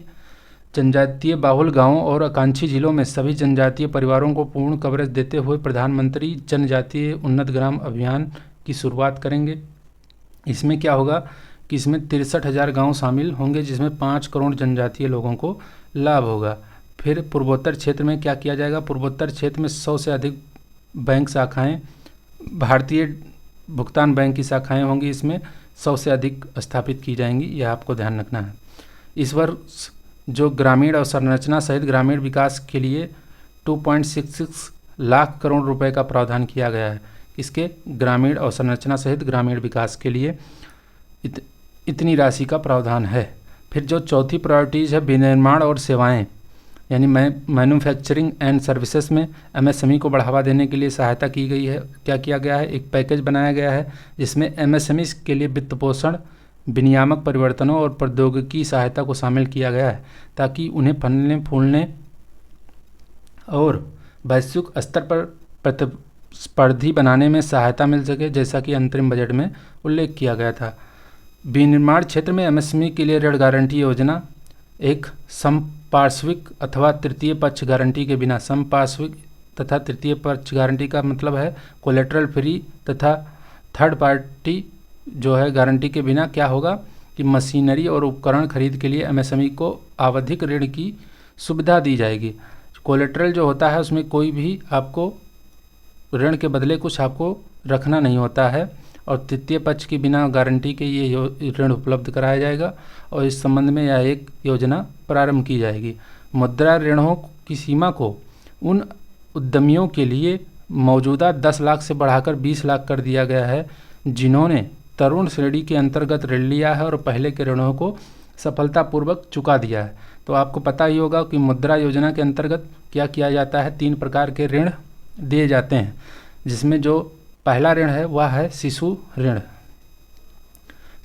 जनजातीय बाहुल गांवों और आकांक्षी जिलों में सभी जनजातीय परिवारों को पूर्ण कवरेज देते हुए प्रधानमंत्री जनजातीय उन्नत ग्राम अभियान की शुरुआत करेंगे। इसमें क्या होगा कि इसमें 63,000 गांव शामिल होंगे, जिसमें 5 करोड़ जनजातीय लोगों को लाभ होगा। फिर पूर्वोत्तर क्षेत्र में क्या किया जाएगा? पूर्वोत्तर क्षेत्र में 100 से अधिक बैंक शाखाएं, भारतीय भुगतान बैंक की शाखाएं होंगी, इसमें 100 से अधिक स्थापित की जाएंगी, यह आपको ध्यान रखना है। इस वर्ष जो ग्रामीण अवसंरचना सहित ग्रामीण विकास के लिए 2.66 लाख करोड़ रुपए का प्रावधान किया गया है। इसके ग्रामीण अवसंरचना सहित ग्रामीण विकास के लिए इतनी राशि का प्रावधान है। फिर जो चौथी प्रायोरिटीज़ है विनिर्माण और सेवाएं, यानी मैन्युफैक्चरिंग एंड सर्विसेज में एमएसएमई को बढ़ावा देने के लिए सहायता की गई है। क्या किया गया है? एक पैकेज बनाया गया है जिसमें एमएसएमई के लिए वित्त पोषण, विनियामक परिवर्तनों और प्रौद्योगिकी सहायता को शामिल किया गया है, ताकि उन्हें फलने फूलने और वैश्विक स्तर पर प्रतिस्पर्धी बनाने में सहायता मिल सके, जैसा कि अंतरिम बजट में उल्लेख किया गया था। विनिर्माण क्षेत्र में एमएसएमई के लिए ऋण गारंटी योजना एक समपार्श्विक अथवा तृतीय पक्ष गारंटी के बिना, समपार्श्विक तथा तृतीय पक्ष गारंटी का मतलब है कोलेटरल फ्री तथा थर्ड पार्टी जो है गारंटी के बिना क्या होगा कि मशीनरी और उपकरण खरीद के लिए एमएसएमई को आवधिक ऋण की सुविधा दी जाएगी। कोलेटरल जो होता है उसमें कोई भी आपको ऋण के बदले कुछ आपको रखना नहीं होता है, और तृतीय पक्ष की बिना गारंटी के ये ऋण उपलब्ध कराया जाएगा, और इस संबंध में यह एक योजना प्रारंभ की जाएगी। मुद्रा ऋणों की सीमा को उन उद्यमियों के लिए मौजूदा 10 लाख से बढ़ाकर 20 लाख कर दिया गया है जिन्होंने तरुण श्रेणी के अंतर्गत ऋण लिया है और पहले के ऋणों को सफलतापूर्वक चुका दिया है। तो आपको पता ही होगा कि मुद्रा योजना के अंतर्गत क्या किया जाता है, 3 प्रकार के ऋण दिए जाते हैं, जिसमें जो पहला ऋण है वह है शिशु ऋण।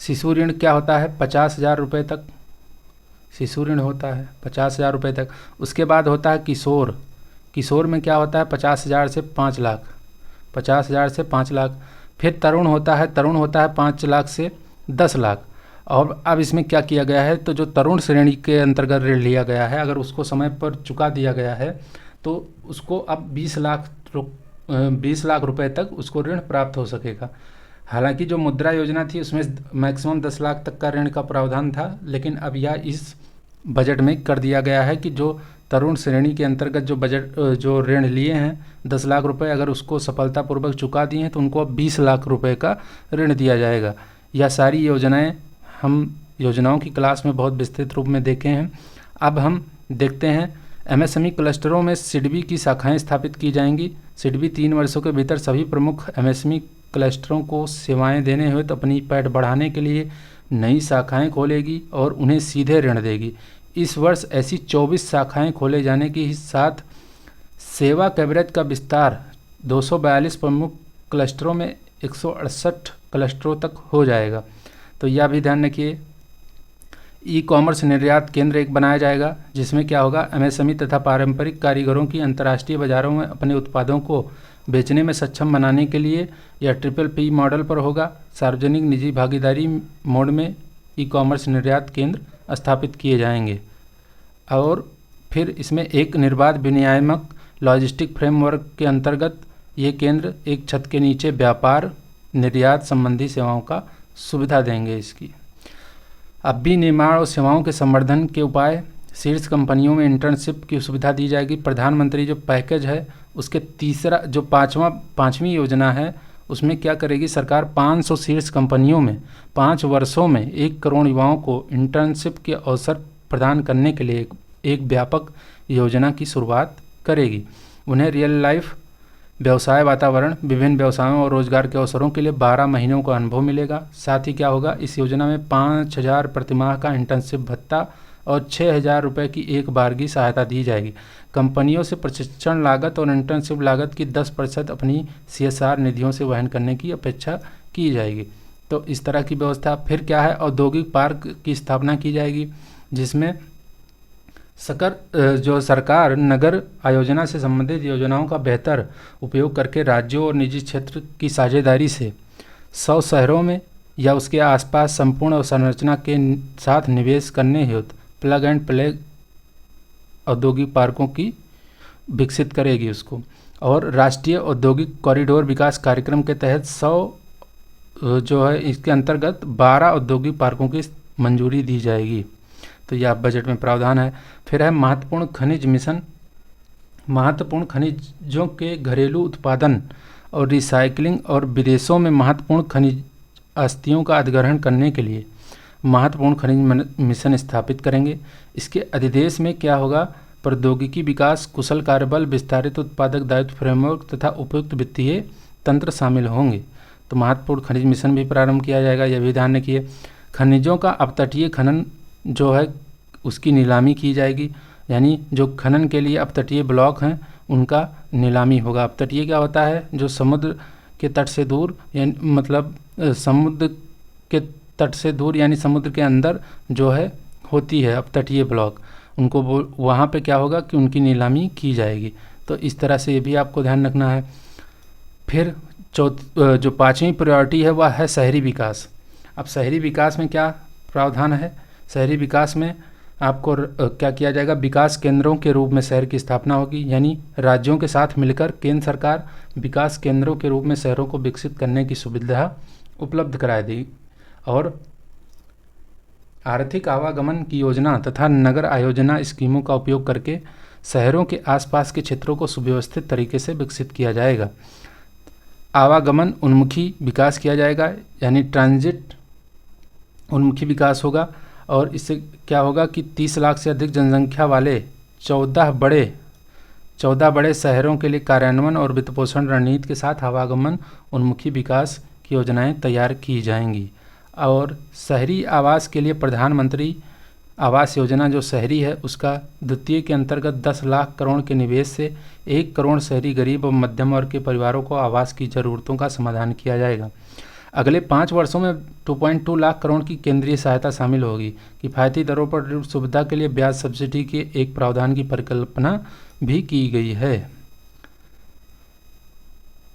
शिशु ऋण क्या होता है? 50,000 रुपये तक शिशु ऋण होता है, 50,000 रुपये तक। उसके बाद होता है किशोर। किशोर में क्या होता है? 50,000 से 5 लाख, 50,000 से 5 लाख। फिर तरुण होता है, तरुण होता है 5 लाख से 10 लाख। और अब इसमें क्या किया गया है, तो जो तरुण श्रेणी के अंतर्गत ऋण लिया गया है, अगर उसको समय पर चुका दिया गया है तो उसको अब 20 लाख रुपए तक उसको ऋण प्राप्त हो सकेगा। हालांकि जो मुद्रा योजना थी उसमें मैक्सिमम 10 लाख तक का ऋण का प्रावधान था, लेकिन अब यह इस बजट में कर दिया गया है कि जो तरुण श्रेणी के अंतर्गत जो ऋण लिए हैं 10 लाख रुपए, अगर उसको सफलतापूर्वक चुका दिए हैं तो उनको अब 20 लाख रुपए का ऋण दिया जाएगा। यह सारी योजनाएं हम योजनाओं की क्लास में बहुत विस्तृत रूप में देखे हैं। अब हम देखते हैं एमएसएमई क्लस्टरों में सिडबी की शाखाएं स्थापित की जाएंगी। सिडबी 3 वर्षों के भीतर सभी प्रमुख एमएसएमई क्लस्टरों को सेवाएं देने हेतु तो अपनी पैठ बढ़ाने के लिए नई शाखाएं खोलेगी और उन्हें सीधे ऋण देगी। इस वर्ष ऐसी 24 शाखाएं खोले जाने के साथ सेवा कवरेज का विस्तार 242 प्रमुख क्लस्टरों में 168 क्लस्टरों तक हो जाएगा। तो यह भी ध्यान रखिए। ई कॉमर्स निर्यात केंद्र एक बनाया जाएगा, जिसमें क्या होगा, एमएसएमई तथा पारंपरिक कारीगरों की अंतर्राष्ट्रीय बाजारों में अपने उत्पादों को बेचने में सक्षम बनाने के लिए यह PPP मॉडल पर होगा। सार्वजनिक निजी भागीदारी मोड में ई कॉमर्स निर्यात केंद्र स्थापित किए जाएंगे। और फिर इसमें एक निर्बाध विनियामक लॉजिस्टिक फ्रेमवर्क के अंतर्गत ये केंद्र एक छत के नीचे व्यापार निर्यात संबंधी सेवाओं का सुविधा देंगे। इसकी अब भी निर्माण और सेवाओं के संवर्धन के उपाय, शीर्ष कंपनियों में इंटर्नशिप की सुविधा दी जाएगी। प्रधानमंत्री जो पैकेज है उसके जो पाँचवीं योजना है उसमें क्या करेगी सरकार, 500 शीर्ष कंपनियों में 5 वर्षों में 1 करोड़ युवाओं को इंटर्नशिप के अवसर प्रदान करने के लिए एक व्यापक योजना की शुरुआत करेगी। उन्हें रियल लाइफ व्यवसाय वातावरण, विभिन्न व्यवसायों और रोजगार के अवसरों के लिए 12 महीनों का अनुभव मिलेगा। साथ ही क्या होगा, इस योजना में 5,000 प्रतिमाह का इंटर्नशिप भत्ता और 6,000 रुपये की एक बारगी सहायता दी जाएगी। कंपनियों से प्रशिक्षण लागत और इंटर्नशिप लागत की 10% अपनी CSR निधियों से वहन करने की अपेक्षा की जाएगी। तो इस तरह की व्यवस्था। फिर क्या है, औद्योगिक पार्क की स्थापना की जाएगी, जिसमें जो सरकार नगर आयोजना से संबंधित योजनाओं का बेहतर उपयोग करके राज्यों और निजी क्षेत्र की साझेदारी से 100 शहरों में या उसके आसपास संपूर्ण अवसंरचना के साथ निवेश करने हेतु प्लग एंड प्ले औद्योगिक पार्कों की विकसित करेगी उसको। और राष्ट्रीय औद्योगिक कॉरिडोर विकास कार्यक्रम के तहत 100 जो है इसके अंतर्गत 12 औद्योगिक पार्कों की मंजूरी दी जाएगी। तो यह बजट में प्रावधान है। फिर है महत्वपूर्ण खनिज मिशन। महत्वपूर्ण खनिजों के घरेलू उत्पादन और रिसाइकलिंग और विदेशों में महत्वपूर्ण खनिज अस्थियों का अधिग्रहण करने के लिए महत्वपूर्ण खनिज मिशन स्थापित करेंगे। इसके अधिदेश में क्या होगा, प्रौद्योगिकी विकास, कुशल कार्यबल, विस्तारित उत्पादक दायित्व फ्रेमवर्क तथा उपयुक्त वित्तीय तंत्र शामिल होंगे। तो महत्वपूर्ण खनिज मिशन भी प्रारंभ किया जाएगा, यह भी ध्यान रखिए। खनिजों का अपतटीय खनन जो है उसकी नीलामी की जाएगी, यानी जो खनन के लिए अपतटीय ब्लॉक हैं उनका नीलामी होगा। अपतटीय क्या होता है, जो समुद्र के तट से दूर, यानी मतलब समुद्र के तट से दूर यानी समुद्र के अंदर जो है होती है अपतटीय ब्लॉक, उनको वहाँ पे क्या होगा कि उनकी नीलामी की जाएगी। तो इस तरह से ये भी आपको ध्यान रखना है। फिर जो 5वीं प्रायोरिटी है वह है शहरी विकास। अब शहरी विकास में क्या प्रावधान है, शहरी विकास में आपको क्या किया जाएगा, विकास केंद्रों के रूप में शहर की स्थापना होगी, यानी राज्यों के साथ मिलकर केंद्र सरकार विकास केंद्रों के रूप में शहरों को विकसित करने की सुविधा उपलब्ध करा देगी। और आर्थिक आवागमन की योजना तथा नगर आयोजना स्कीमों का उपयोग करके शहरों के आसपास के क्षेत्रों को सुव्यवस्थित तरीके से विकसित किया जाएगा। आवागमन उन्मुखी विकास किया जाएगा, यानी ट्रांजिट उन्मुखी विकास होगा। और इससे क्या होगा कि 30 लाख से अधिक जनसंख्या वाले 14 बड़े शहरों के लिए कार्यान्वयन और वित्तपोषण रणनीति के साथ आवागमन उन्मुखी विकास की योजनाएं तैयार की जाएंगी। और शहरी आवास के लिए प्रधानमंत्री आवास योजना जो शहरी है उसका द्वितीय के अंतर्गत 10 लाख करोड़ के निवेश से 1 करोड़ शहरी गरीब और मध्यम वर्ग के परिवारों को आवास की ज़रूरतों का समाधान किया जाएगा। अगले 5 वर्षों में 2.2 लाख करोड़ की केंद्रीय सहायता शामिल होगी। किफ़ायती दरों पर ऋण सुविधा के लिए ब्याज सब्सिडी के एक प्रावधान की परिकल्पना भी की गई है।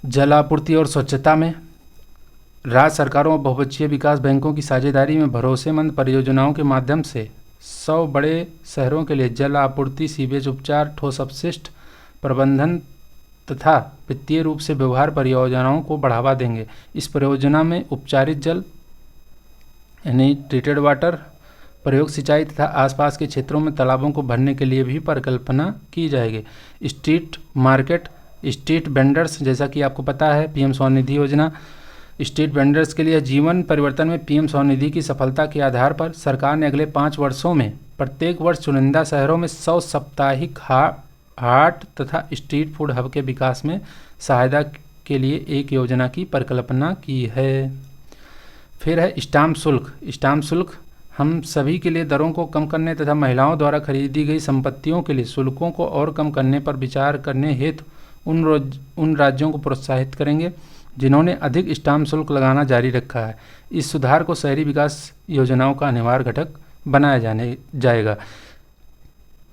जल आपूर्ति और स्वच्छता में राज्य सरकारों और बहुपक्षीय विकास बैंकों की साझेदारी में भरोसेमंद परियोजनाओं के माध्यम से 100 बड़े शहरों के लिए जल आपूर्ति, सीवेज उपचार, ठोस अपशिष्ट प्रबंधन तथा वित्तीय रूप से व्यवहार परियोजनाओं को बढ़ावा देंगे। इस परियोजना में उपचारित जल यानी ट्रीटेड वाटर, प्रयोग सिंचाई तथा आसपास के क्षेत्रों में तालाबों को भरने के लिए भी परिकल्पना की जाएगी। स्ट्रीट मार्केट, स्ट्रीट वेंडर्स, जैसा कि आपको पता है पीएम स्वनिधि योजना, स्ट्रीट वेंडर्स के लिए जीवन परिवर्तन में पीएम स्वनिधि की सफलता के आधार पर सरकार ने अगले 5 वर्षों में प्रत्येक वर्ष चुनिंदा शहरों में 100 साप्ताहिक हाट तथा स्ट्रीट फूड हब के विकास में सहायता के लिए एक योजना की परिकल्पना की है। फिर है स्टाम्प शुल्क। स्टाम्प शुल्क हम सभी के लिए दरों को कम करने तथा महिलाओं द्वारा खरीदी गई संपत्तियों के लिए शुल्कों को और कम करने पर विचार करने हेतु उन राज्यों को प्रोत्साहित करेंगे जिन्होंने अधिक स्टाम्प शुल्क लगाना जारी रखा है। इस सुधार को शहरी विकास योजनाओं का अनिवार्य घटक बनाया जाएगा,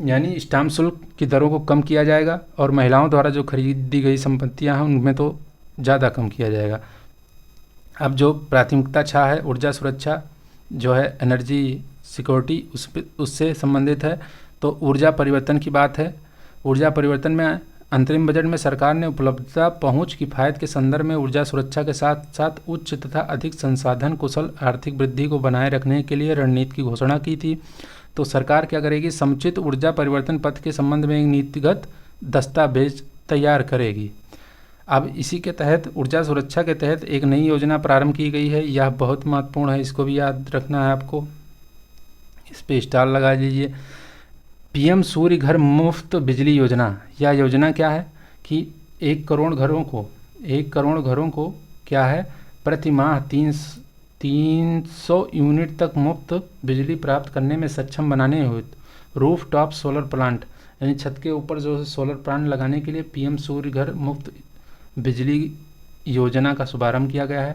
यानी स्टाम्प शुल्क की दरों को कम किया जाएगा और महिलाओं द्वारा जो खरीदी गई संपत्तियां हैं उनमें तो ज़्यादा कम किया जाएगा। अब जो प्राथमिकता 6 है ऊर्जा सुरक्षा जो है एनर्जी सिक्योरिटी उससे संबंधित है। तो ऊर्जा परिवर्तन की बात है। ऊर्जा परिवर्तन में अंतरिम बजट में सरकार ने उपलब्धता, पहुंच, किफ़ायत के संदर्भ में ऊर्जा सुरक्षा के साथ साथ उच्च तथा अधिक संसाधन कुशल आर्थिक वृद्धि को बनाए रखने के लिए रणनीति की घोषणा की थी। तो सरकार क्या करेगी, समुचित ऊर्जा परिवर्तन पथ के संबंध में एक नीतिगत दस्तावेज तैयार करेगी। अब इसी के तहत ऊर्जा सुरक्षा के तहत एक नई योजना प्रारंभ की गई है। यह बहुत महत्वपूर्ण है, इसको भी याद रखना है आपको, इस पर स्टार लगा लीजिए। पीएम सूर्य घर मुफ्त बिजली योजना। यह योजना क्या है कि 1 करोड़ घरों को क्या है प्रति माह 300 यूनिट तक मुफ्त बिजली प्राप्त करने में सक्षम बनाने हेतु रूफ टॉप सोलर प्लांट यानी छत के ऊपर जो सोलर प्लांट लगाने के लिए पीएम सूर्य घर मुफ्त बिजली योजना का शुभारंभ किया गया है।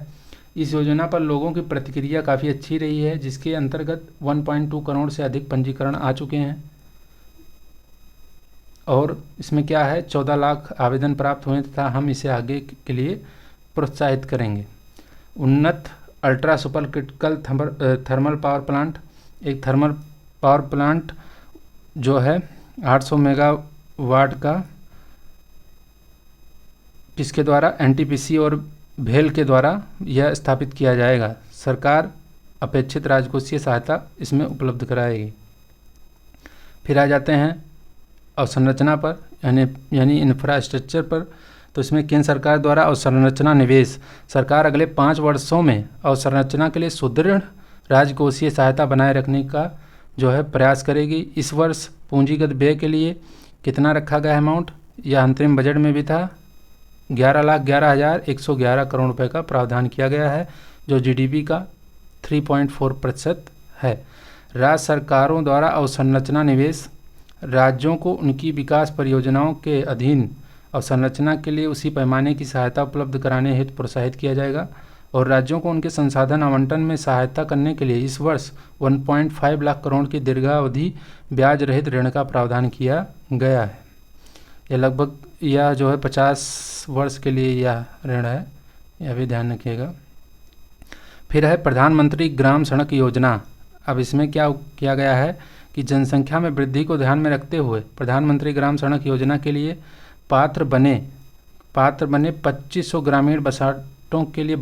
इस योजना पर लोगों की प्रतिक्रिया काफ़ी अच्छी रही है, जिसके अंतर्गत 1.2 करोड़ से अधिक पंजीकरण आ चुके हैं और इसमें क्या है 14 लाख आवेदन प्राप्त हुए तथा हम इसे आगे के लिए प्रोत्साहित करेंगे। उन्नत ultra super critical thermal power plant, एक थर्मल पावर प्लांट जो है 800 मेगावाट का, किसके द्वारा, एनटीपीसी और भेल के द्वारा यह स्थापित किया जाएगा। सरकार अपेक्षित राजकोषीय सहायता इसमें उपलब्ध कराएगी। फिर आ जाते हैं अवसंरचना पर, यानी इंफ्रास्ट्रक्चर पर। तो इसमें केंद्र सरकार द्वारा अवसंरचना निवेश, सरकार अगले 5 वर्षों में अवसंरचना के लिए सुदृढ़ राजकोषीय सहायता बनाए रखने का जो है प्रयास करेगी। इस वर्ष पूंजीगत व्यय के लिए कितना रखा गया अमाउंट, यह अंतरिम बजट में भी था, 11,11,111 करोड़ रुपए का प्रावधान किया गया है, जो जीडीपी का 3.4% है। राज्य सरकारों द्वारा अवसंरचना निवेश, राज्यों को उनकी विकास परियोजनाओं के अधीन अवसंरचना के लिए उसी पैमाने की सहायता उपलब्ध कराने हेतु प्रोत्साहित किया जाएगा। और राज्यों को उनके संसाधन आवंटन में सहायता करने के लिए इस वर्ष 1.5 लाख करोड़ की दीर्घावधि ब्याज रहित ऋण का प्रावधान किया गया है। यह लगभग यह जो है 50 वर्ष के लिए यह ऋण है, यह भी ध्यान रखिएगा। फिर है प्रधानमंत्री ग्राम सड़क योजना। अब इसमें क्या किया गया है कि जनसंख्या में वृद्धि को ध्यान में रखते हुए प्रधानमंत्री ग्राम सड़क योजना के लिए पात्र बने 2500 ग्रामीण बसाहटों के लिए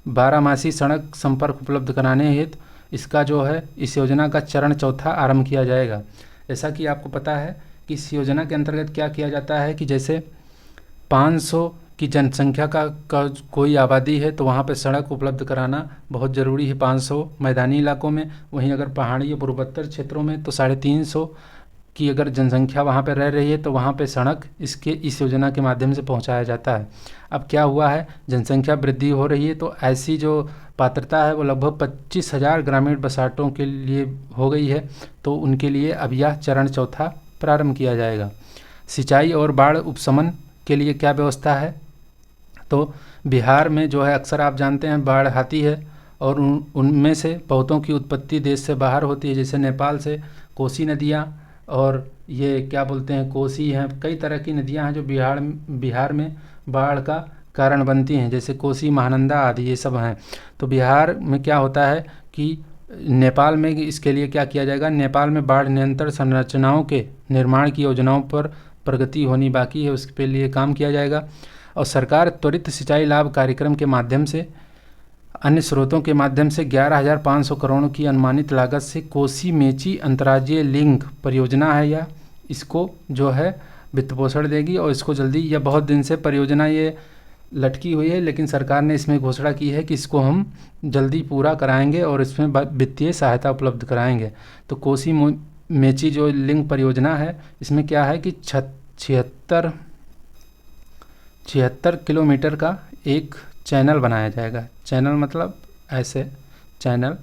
12 मासी सड़क संपर्क उपलब्ध कराने हेतु इसका जो है इस योजना का चरण 4 आरंभ किया जाएगा। जैसा कि आपको पता है कि इस योजना के अंतर्गत क्या किया जाता है कि जैसे 500 की जनसंख्या का कोई आबादी है तो वहाँ पे सड़क उपलब्ध कराना बहुत ज़रूरी है 500 मैदानी इलाकों में। वहीं अगर पहाड़ी या पूर्वोत्तर क्षेत्रों में तो 350 की अगर जनसंख्या वहाँ पे रह रही है तो वहाँ पे सड़क इस योजना के माध्यम से पहुँचाया जाता है। अब क्या हुआ है, जनसंख्या वृद्धि हो रही है तो ऐसी जो पात्रता है वो लगभग 25,000 ग्रामीण बसाहटों के लिए हो गई है, तो उनके लिए अब यह चरण 4 प्रारंभ किया जाएगा। सिंचाई और बाढ़ उपशमन के लिए क्या व्यवस्था है, तो बिहार में जो है अक्सर आप जानते हैं बाढ़ आती है और उनमें से बहुतों की उत्पत्ति देश से बाहर होती है, जैसे नेपाल से कोसी नदियाँ और ये क्या बोलते हैं कोसी हैं, कई तरह की नदियाँ हैं जो बिहार में बाढ़ का कारण बनती हैं, जैसे कोसी, महानंदा आदि ये सब हैं। तो बिहार में क्या होता है कि नेपाल में इसके लिए क्या किया जाएगा, नेपाल में बाढ़ नियंत्रण संरचनाओं के निर्माण की योजनाओं पर प्रगति होनी बाकी है, उसके लिए काम किया जाएगा। और सरकार त्वरित सिंचाई लाभ कार्यक्रम के माध्यम से अन्य स्रोतों के माध्यम से 11,500 करोड़ की अनुमानित लागत से कोसी मेची अंतर्राज्यीय लिंक परियोजना है, या इसको जो है वित्त पोषण देगी। और इसको जल्दी, यह बहुत दिन से परियोजना ये लटकी हुई है, लेकिन सरकार ने इसमें घोषणा की है कि इसको हम जल्दी पूरा कराएंगे और इसमें वित्तीय सहायता उपलब्ध कराएंगे। तो कोसी मेची जो लिंक परियोजना है इसमें क्या है कि 76 किलोमीटर का एक चैनल बनाया जाएगा। चैनल मतलब ऐसे चैनल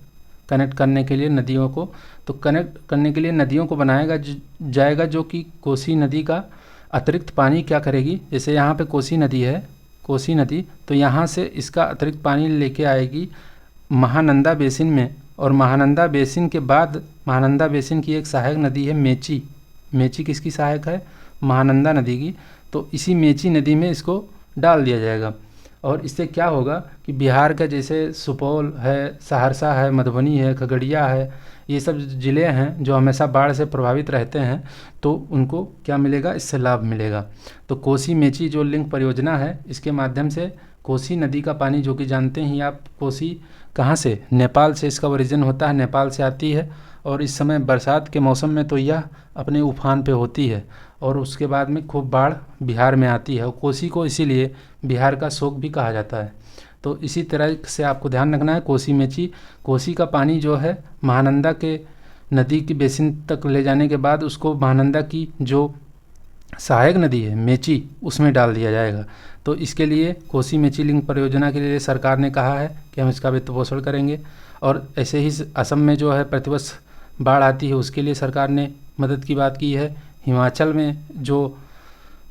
कनेक्ट करने के लिए नदियों को, तो कनेक्ट करने के लिए नदियों को बनाया जाएगा, जो कि कोसी नदी का अतिरिक्त पानी क्या करेगी, जैसे यहाँ पे कोसी नदी है, कोसी नदी, तो यहाँ से इसका अतिरिक्त पानी लेके आएगी महानंदा बेसिन में, और महानंदा बेसिन के बाद महानंदा बेसिन की एक सहायक नदी है मेची। मेची किसकी सहायक है, महानंदा नदी की। तो इसी मेची नदी में इसको डाल दिया जाएगा। और इससे क्या होगा कि बिहार का जैसे सुपौल है, सहरसा है, मधुबनी है, खगड़िया है, ये सब ज़िले हैं जो हमेशा बाढ़ से प्रभावित रहते हैं, तो उनको क्या मिलेगा, इससे लाभ मिलेगा। तो कोसी मेची जो लिंक परियोजना है इसके माध्यम से कोसी नदी का पानी, जो कि जानते ही आप कोसी कहाँ से, नेपाल से इसका ओरिजिन होता है, नेपाल से आती है। और इस समय बरसात के मौसम में तो यह अपने उफान पे होती है और उसके बाद में खूब बाढ़ बिहार में आती है। और कोसी को इसीलिए बिहार का शोक भी कहा जाता है। तो इसी तरह से आपको ध्यान रखना है, कोसी मेची, कोसी का पानी जो है महानंदा के नदी की बेसिन तक ले जाने के बाद उसको महानंदा की जो सहायक नदी है मेची, उसमें डाल दिया जाएगा। तो इसके लिए कोसी मेची लिंक परियोजना के लिए सरकार ने कहा है कि हम इसका वित्त पोषण करेंगे। और ऐसे ही असम में जो है प्रतिवर्ष बाढ़ आती है, उसके लिए सरकार ने मदद की बात की है। हिमाचल में जो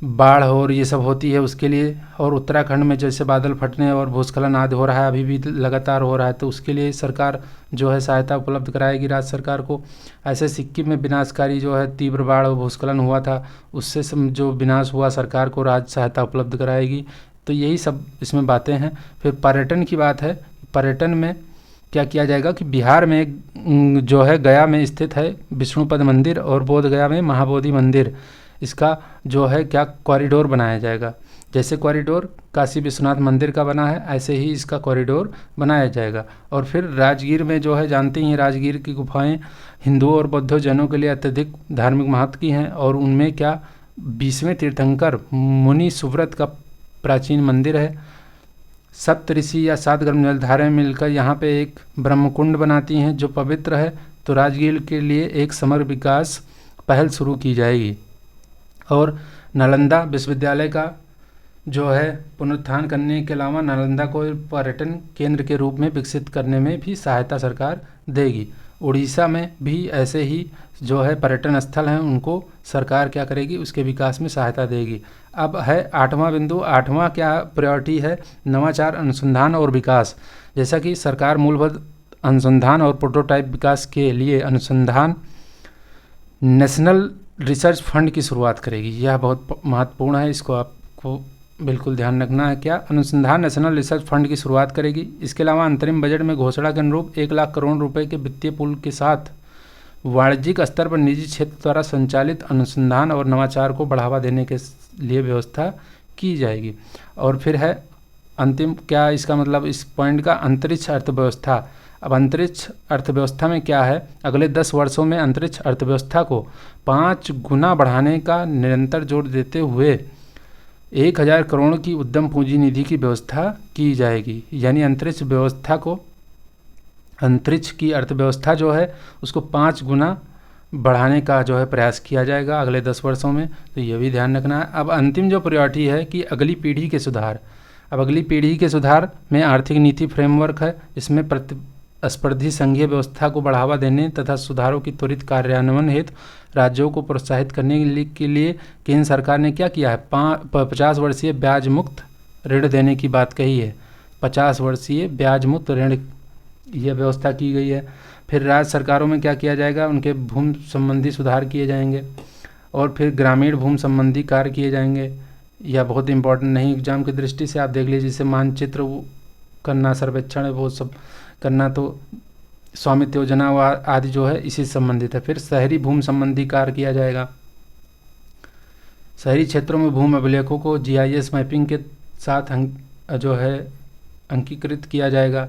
बाढ़ और ये सब होती है उसके लिए, और उत्तराखंड में जैसे बादल फटने और भूस्खलन आदि हो रहा है, अभी भी लगातार हो रहा है, तो उसके लिए सरकार जो है सहायता उपलब्ध कराएगी राज्य सरकार को। ऐसे सिक्किम में विनाशकारी जो है तीव्र बाढ़ और भूस्खलन हुआ था, उससे जो विनाश हुआ सरकार को राज्य सहायता उपलब्ध कराएगी। तो यही सब इसमें बातें हैं। फिर पर्यटन की बात है, पर्यटन में क्या किया जाएगा कि बिहार में एक जो है गया में स्थित है विष्णुपद मंदिर और बोध गया में महाबोधि मंदिर, इसका जो है क्या कॉरिडोर बनाया जाएगा। जैसे कॉरिडोर काशी विश्वनाथ मंदिर का बना है, ऐसे ही इसका कॉरिडोर बनाया जाएगा। और फिर राजगीर में जो है जानते ही हैं, राजगीर की गुफाएं हिंदुओं और बौद्ध जैनों के लिए अत्यधिक धार्मिक महत्व की हैं, और उनमें क्या 20वें तीर्थंकर मुनि सुव्रत का प्राचीन मंदिर है। सप्त ऋषि या 7 गर्म जलधाराएं मिलकर यहाँ पे एक ब्रह्मकुंड बनाती हैं जो पवित्र है। तो राजगीर के लिए एक समग्र विकास पहल शुरू की जाएगी। और नालंदा विश्वविद्यालय का जो है पुनरुत्थान करने के अलावा नालंदा को पर्यटन केंद्र के रूप में विकसित करने में भी सहायता सरकार देगी। उड़ीसा में भी ऐसे ही जो है पर्यटन स्थल हैं, उनको सरकार क्या करेगी, उसके विकास में सहायता देगी। अब है 8वां बिंदु। 8वां क्या प्रायोरिटी है, नवाचार, अनुसंधान और विकास। जैसा कि सरकार मूलभूत अनुसंधान और प्रोटोटाइप विकास के लिए अनुसंधान नेशनल रिसर्च फंड की शुरुआत करेगी। यह बहुत महत्वपूर्ण है, इसको आपको बिल्कुल ध्यान रखना है। क्या अनुसंधान नेशनल रिसर्च फंड की शुरुआत करेगी। इसके अलावा अंतरिम बजट में घोषणा के अनुरूप 1 लाख करोड़ रुपए के वित्तीय पूल के साथ वाणिज्यिक स्तर पर निजी क्षेत्र द्वारा संचालित अनुसंधान और नवाचार को बढ़ावा देने के लिए व्यवस्था की जाएगी। और फिर है अंतिम, क्या इसका मतलब इस पॉइंट का, अंतरिक्ष अर्थव्यवस्था। अब अंतरिक्ष अर्थव्यवस्था में क्या है, अगले 10 वर्षों में अंतरिक्ष अर्थव्यवस्था को 5 गुना बढ़ाने का निरंतर जोर देते हुए 1000 करोड़ की उद्यम पूंजी निधि की व्यवस्था की जाएगी। यानी अंतरिक्ष की अर्थव्यवस्था जो है उसको 5 गुना बढ़ाने का जो है प्रयास किया जाएगा अगले 10 वर्षों में। तो ये भी ध्यान रखना है। अब अंतिम जो प्रायोरिटी है कि अगली पीढ़ी के सुधार। अब अगली पीढ़ी के सुधार में आर्थिक नीति फ्रेमवर्क है। इसमें प्रतिस्पर्धी संघीय व्यवस्था को बढ़ावा देने तथा सुधारों की त्वरित कार्यान्वयन हेतु राज्यों को प्रोत्साहित करने के लिए केंद्र सरकार ने क्या किया है, 50 वर्षीय ब्याज मुक्त ऋण देने की बात कही है। 50 वर्षीय ब्याज मुक्त ऋण यह व्यवस्था की गई है। फिर राज्य सरकारों में क्या किया जाएगा, उनके भूमि संबंधी सुधार किए जाएंगे। और फिर ग्रामीण भूमि संबंधी कार्य किए जाएंगे। यह बहुत इंपॉर्टेंट नहीं एग्जाम की दृष्टि से, आप देख लीजिए, जैसे मानचित्र करना, सर्वेक्षण वो सब करना, तो स्वामित्व योजना आदि जो है इसी से संबंधित है। फिर शहरी भूमि संबंधी कार्य किया जाएगा। शहरी क्षेत्रों में भूमि अभिलेखों को GIS मैपिंग के साथ जो है अंकीकृत किया जाएगा।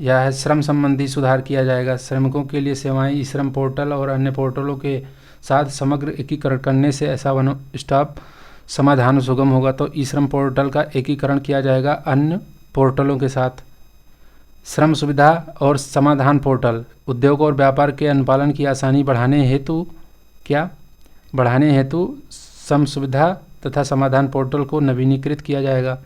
यह है श्रम संबंधी सुधार किया जाएगा। श्रमिकों के लिए सेवाएं ई श्रम पोर्टल और अन्य पोर्टलों के साथ समग्र एकीकरण करने से ऐसा वन स्टॉप समाधान सुगम होगा। तो ई श्रम पोर्टल का एकीकरण किया जाएगा अन्य पोर्टलों के साथ। श्रम सुविधा और समाधान पोर्टल, उद्योग और व्यापार के अनुपालन की आसानी बढ़ाने हेतु श्रम सुविधा तथा समाधान पोर्टल को नवीनीकृत किया जाएगा।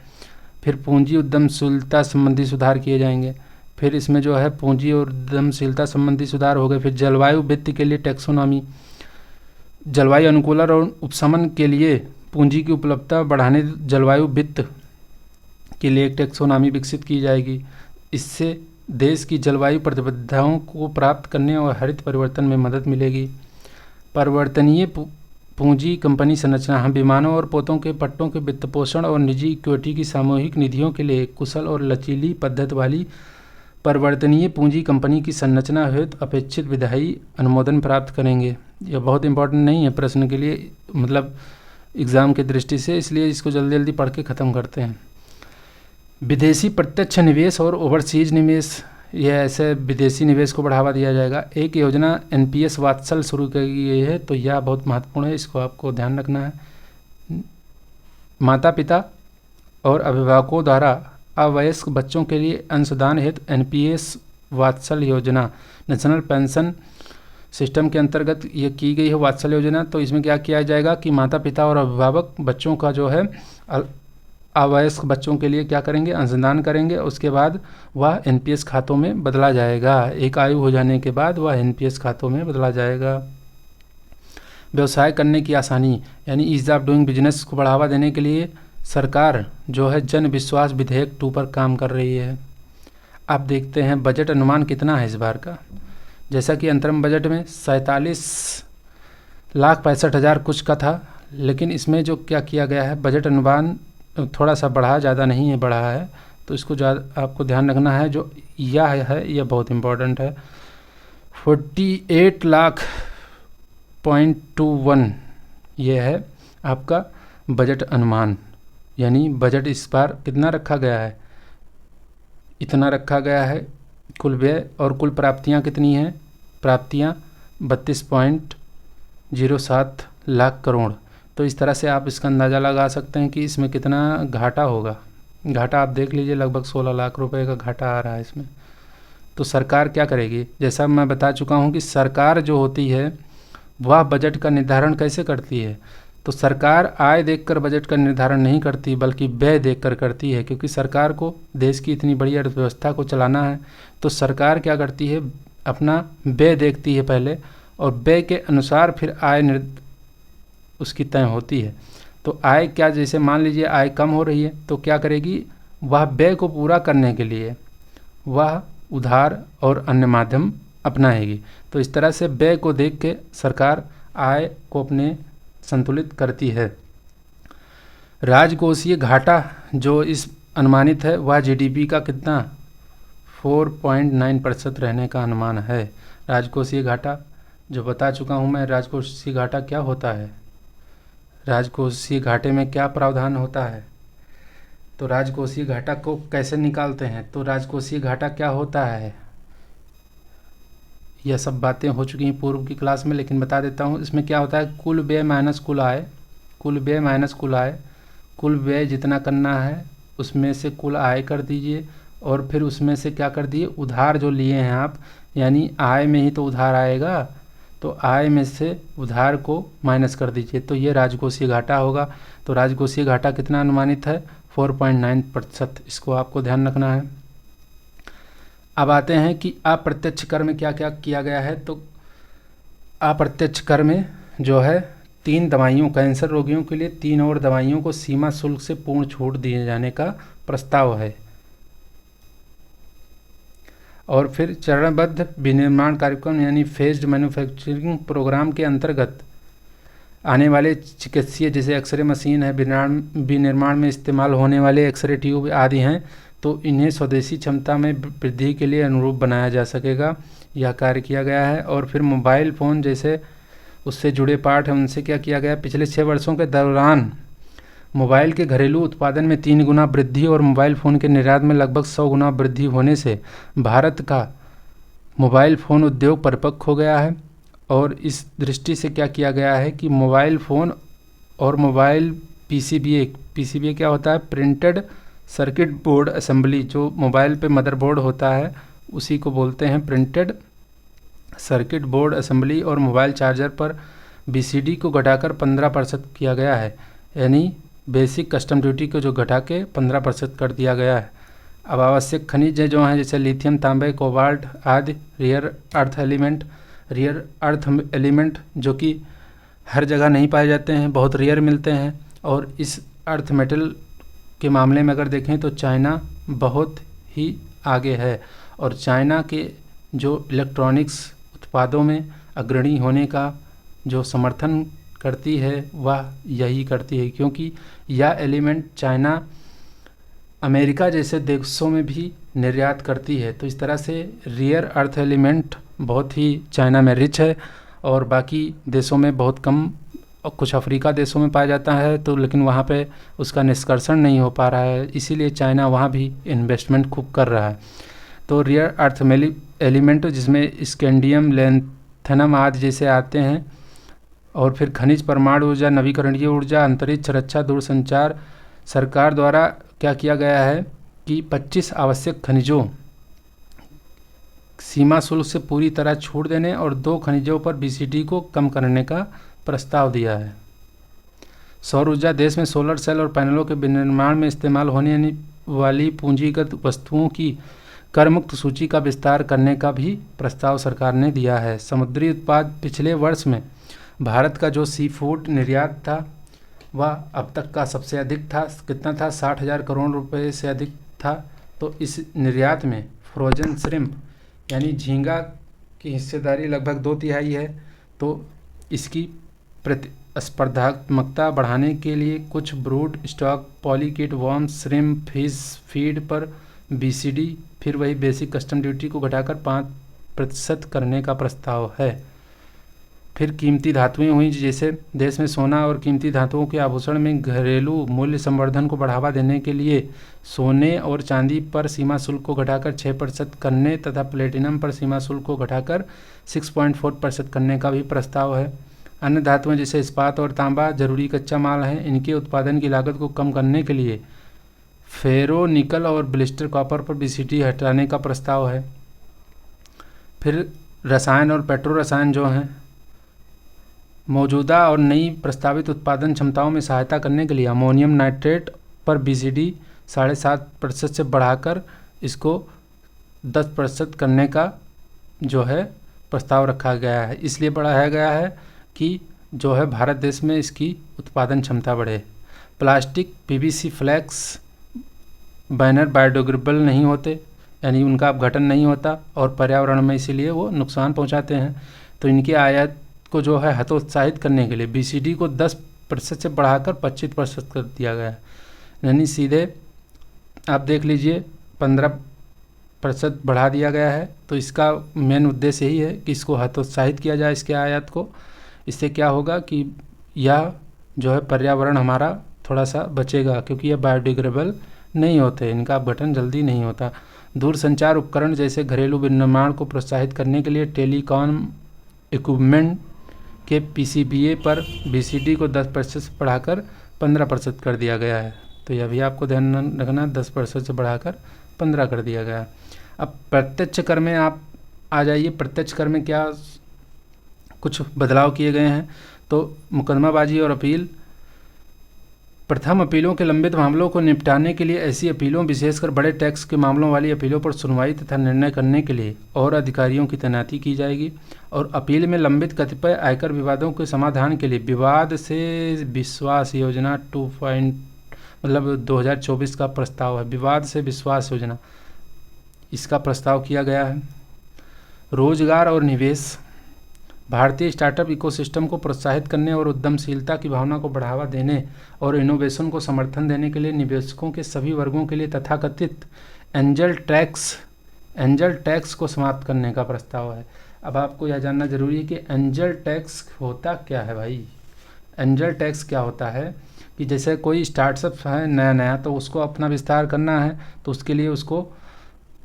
फिर पूंजी उद्यमशीलता संबंधी सुधार किए जाएंगे। फिर इसमें जो है पूंजी और उद्यमशीलता संबंधी सुधार हो गए। फिर जलवायु वित्त के लिए टैक्सोनॉमी, जलवायु अनुकूलन और उपशमन के लिए पूंजी की उपलब्धता बढ़ाने जलवायु वित्त के लिए एक टैक्सोनॉमी विकसित की जाएगी। इससे देश की जलवायु प्रतिबद्धताओं को प्राप्त करने और हरित परिवर्तन में मदद मिलेगी। परिवर्तनीय पूंजी कंपनी संरचना, हम विमानों और पोतों के पट्टों के वित्त पोषण और निजी इक्विटी की सामूहिक निधियों के लिए कुशल और लचीली पद्धति वाली परिवर्तनीय पूंजी कंपनी की संरचना हेतु अपेक्षित विधायी अनुमोदन प्राप्त करेंगे। यह बहुत इंपॉर्टेंट नहीं है प्रश्न के लिए, मतलब एग्ज़ाम की दृष्टि से, इसलिए इसको जल्दी जल्दी पढ़ के ख़त्म करते हैं। विदेशी प्रत्यक्ष निवेश और ओवरसीज निवेश, यह ऐसे विदेशी निवेश को बढ़ावा दिया जाएगा। एक योजना NPS वात्सल शुरू की गई है, तो यह बहुत महत्वपूर्ण है, इसको आपको ध्यान रखना है। माता पिता और अभिभावकों द्वारा अवयस्क बच्चों के लिए अंशदान हेतु NPS वात्सल योजना नेशनल पेंशन सिस्टम के अंतर्गत ये की गई है वात्सल योजना। तो इसमें क्या किया जाएगा कि माता पिता और अभिभावक बच्चों का जो है अवयस्क बच्चों के लिए क्या करेंगे, अंशदान करेंगे। उसके बाद वह NPS खातों में बदला जाएगा। एक आयु हो जाने के बाद वह NPS खातों में बदला जाएगा। व्यवसाय करने की आसानी यानी ईज ऑफ डूइंग बिजनेस को बढ़ावा देने के लिए सरकार जो है जन विश्वास विधेयक 2 पर काम कर रही है। अब देखते हैं बजट अनुमान कितना है इस बार का। जैसा कि अंतरिम बजट में 47,65,000 कुछ का था, लेकिन इसमें जो क्या किया गया है, बजट अनुमान थोड़ा सा बढ़ा, ज़्यादा नहीं है बढ़ा है, तो इसको ज़्यादा आपको ध्यान रखना है। जो यह है यह बहुत इम्पोर्टेंट है। 48 लाख.21 ये है आपका बजट अनुमान, यानी बजट इस बार कितना रखा गया है, इतना रखा गया है कुल व्यय। और कुल प्राप्तियां कितनी हैं, प्राप्तियां 32.07 लाख करोड़। तो इस तरह से आप इसका अंदाज़ा लगा सकते हैं कि इसमें कितना घाटा होगा। घाटा आप देख लीजिए, लगभग 16 लाख रुपए का घाटा आ रहा है इसमें। तो सरकार क्या करेगी, जैसा मैं बता चुका हूँ कि सरकार जो होती है वह बजट का निर्धारण कैसे करती है। तो सरकार आय देखकर बजट का निर्धारण नहीं करती, बल्कि व्यय देखकर करती है, क्योंकि सरकार को देश की इतनी बड़ी अर्थव्यवस्था को चलाना है। तो सरकार क्या करती है, अपना व्यय देखती है पहले, और व्यय के अनुसार फिर आय उसकी तय होती है। तो आय क्या, जैसे मान लीजिए आय कम हो रही है तो क्या करेगी, वह व्यय को पूरा करने के लिए वह उधार और अन्य माध्यम अपनाएगी। तो इस तरह से व्यय को देख के सरकार आय को अपने संतुलित करती है। राजकोषीय घाटा जो इस अनुमानित है वह जीडीपी का कितना 4.9% रहने का अनुमान है। राजकोषीय घाटा जो बता चुका हूँ मैं, राजकोषीय घाटा क्या होता है, राजकोषीय घाटे में क्या प्रावधान होता है, तो राजकोषीय घाटा को कैसे निकालते हैं, तो राजकोषीय घाटा क्या होता है, यह सब बातें हो चुकी हैं पूर्व की क्लास में, लेकिन बता देता हूँ। इसमें क्या होता है, कुल व्यय माइनस कुल आय, कुल व्यय माइनस कुल आय, कुल व्यय जितना करना है उसमें से कुल आय कर दीजिए, और फिर उसमें से क्या कर दिए, उधार जो लिए हैं आप, यानी आय में ही तो उधार आएगा, तो आय में से उधार को माइनस कर दीजिए, तो ये राजकोषीय घाटा होगा। तो राजकोषीय घाटा कितना अनुमानित है, 4.9%, इसको आपको ध्यान रखना है। अब आते हैं कि अप्रत्यक्ष कर में क्या क्या किया गया है। तो अप्रत्यक्ष कर में जो है 3 दवाइयों, कैंसर रोगियों के लिए 3 और दवाइयों को सीमा शुल्क से पूर्ण छूट दिए जाने का प्रस्ताव है। और फिर चरणबद्ध विनिर्माण कार्यक्रम यानी फेज्ड मैन्युफैक्चरिंग प्रोग्राम के अंतर्गत आने वाले चिकित्सीय, जैसे एक्सरे मशीन है, विनिर्माण में इस्तेमाल होने वाले एक्सरे ट्यूब आदि हैं, तो इन्हें स्वदेशी क्षमता में वृद्धि के लिए अनुरूप बनाया जा सकेगा, यह कार्य किया गया है। और फिर मोबाइल फ़ोन जैसे उससे जुड़े पार्ट हैं, उनसे क्या किया गया, पिछले 6 वर्षों के दौरान मोबाइल के घरेलू उत्पादन में 3 गुना वृद्धि और मोबाइल फ़ोन के निर्यात में लगभग 100 गुना वृद्धि होने से भारत का मोबाइल फ़ोन उद्योग परिपक्व हो गया है। और इस दृष्टि से क्या किया गया है कि मोबाइल फ़ोन और मोबाइल पीसीबीए क्या होता है, प्रिंटेड सर्किट बोर्ड असेंबली, जो मोबाइल पे मदरबोर्ड होता है उसी को बोलते हैं प्रिंटेड सर्किट बोर्ड असेंबली, और मोबाइल चार्जर पर बीसीडी को घटाकर 15% किया गया है, यानी बेसिक कस्टम ड्यूटी को जो घटा के 15% कर दिया गया है। अब आवश्यक खनिज जो हैं जैसे लिथियम, तांबे, कोबाल्ट आदि, रियर अर्थ एलिमेंट जो कि हर जगह नहीं पाए जाते हैं, बहुत रेयर मिलते हैं। और इस अर्थ मेटल के मामले में अगर देखें तो चाइना बहुत ही आगे है, और चाइना के जो इलेक्ट्रॉनिक्स उत्पादों में अग्रणी होने का जो समर्थन करती है वह यही करती है, क्योंकि यह एलिमेंट चाइना अमेरिका जैसे देशों में भी निर्यात करती है। तो इस तरह से रेयर अर्थ एलिमेंट बहुत ही चाइना में रिच है, और बाकी देशों में बहुत कम, कुछ अफ्रीका देशों में पाया जाता है, तो लेकिन वहाँ पे उसका निष्कर्षण नहीं हो पा रहा है, इसीलिए चाइना वहाँ भी इन्वेस्टमेंट खूब कर रहा है। तो रेयर अर्थ एलिमेंट जिसमें स्कैंडियम, लैंथेनम आदि जैसे आते हैं, और फिर खनिज, परमाणु ऊर्जा, नवीकरणीय ऊर्जा, अंतरिक्ष, रक्षा, दूरसंचार। सरकार द्वारा क्या किया गया है कि 25 आवश्यक खनिजों सीमा शुल्क से पूरी तरह छूट देने और 2 खनिजों पर बीसीडी को कम करने का प्रस्ताव दिया है। सौर ऊर्जा, देश में सोलर सेल और पैनलों के विनिर्माण में इस्तेमाल होने वाली पूंजीगत वस्तुओं की कर मुक्त सूची का विस्तार करने का भी प्रस्ताव सरकार ने दिया है। समुद्री उत्पाद, पिछले वर्ष में भारत का जो सी फूड निर्यात था वह अब तक का सबसे अधिक था। कितना था, 60,000 करोड़ रुपए से अधिक था। तो इस निर्यात में फ्रोजन श्रिम्प यानी झींगा की हिस्सेदारी लगभग 2/3 है। तो इसकी स्पर्धात्मकता बढ़ाने के लिए कुछ brood stock, polychaete, worms, shrimp, fish feed पर बीसीडी फिर वही बेसिक कस्टम ड्यूटी को घटाकर 5% करने का प्रस्ताव है। फिर कीमती धातुएं हुई, जैसे देश में सोना और कीमती धातुओं के आभूषण में घरेलू मूल्य संवर्धन को बढ़ावा देने के लिए सोने और चांदी पर सीमा शुल्क को घटाकर 6% करने तथा प्लेटिनम पर सीमा शुल्क को घटाकर 6.4% करने का भी प्रस्ताव है। अन्य धातुएं जैसे इस्पात और तांबा जरूरी कच्चा माल हैं, इनके उत्पादन की लागत को कम करने के लिए फेरो निकल और ब्लिस्टर कॉपर पर बीसीडी हटाने का प्रस्ताव है। फिर रसायन और पेट्रो रसायन जो हैं, मौजूदा और नई प्रस्तावित उत्पादन क्षमताओं में सहायता करने के लिए अमोनियम नाइट्रेट पर बीसीडी 7.5% से बढ़ाकर इसको 10% करने का जो है प्रस्ताव रखा गया है। इसलिए बढ़ाया गया है कि जो है भारत देश में इसकी उत्पादन क्षमता बढ़े। Plastic, PVC flex, banner biodegradable नहीं होते, यानी उनका अपघटन नहीं होता और पर्यावरण में इसीलिए वो नुकसान पहुंचाते हैं। तो इनके आयात को जो है हतोत्साहित करने के लिए बीसीडी को 10% से बढ़ाकर 25% कर दिया गया है। यानी सीधे आप देख लीजिए 15% बढ़ा दिया गया है। तो इसका मेन उद्देश्य यही है कि इसको हतोत्साहित किया जाए, इसके आयात को। इससे क्या होगा कि यह जो है पर्यावरण हमारा थोड़ा सा बचेगा, क्योंकि यह बायोडिग्रेडेबल नहीं होते, इनका अपघटन जल्दी नहीं होता। दूरसंचार उपकरण जैसे घरेलू विनिर्माण को प्रोत्साहित करने के लिए टेलीकॉम इक्विपमेंट के पीसीबीए पर बीसीडी को 10% से बढ़ाकर 15% कर दिया गया है। तो यह भी आपको ध्यान रखना, 10% से बढ़ाकर 15 कर दिया गया है। अब प्रत्यक्ष कर में आप आ जाइए। प्रत्यक्ष कर में क्या कुछ बदलाव किए गए हैं। तो मुकदमाबाजी और अपील, प्रथम अपीलों के लंबित मामलों को निपटाने के लिए ऐसी अपीलों, विशेषकर बड़े टैक्स के मामलों वाली अपीलों पर सुनवाई तथा निर्णय करने के लिए और अधिकारियों की तैनाती की जाएगी। और अपील में लंबित कतिपय आयकर विवादों के समाधान के लिए विवाद से विश्वास योजना 2024 का प्रस्ताव है। विवाद से विश्वास योजना, इसका प्रस्ताव किया गया है। रोजगार और निवेश, भारतीय स्टार्टअप इकोसिस्टम को प्रोत्साहित करने और उद्यमशीलता की भावना को बढ़ावा देने और इनोवेशन को समर्थन देने के लिए निवेशकों के सभी वर्गों के लिए तथाकथित एंजल टैक्स को समाप्त करने का प्रस्ताव है। अब आपको यह जानना जरूरी है कि एंजल टैक्स होता क्या है भाई। एंजल टैक्स क्या होता है कि जैसे कोई स्टार्टअप है नया, तो उसको अपना विस्तार करना है, तो उसके लिए उसको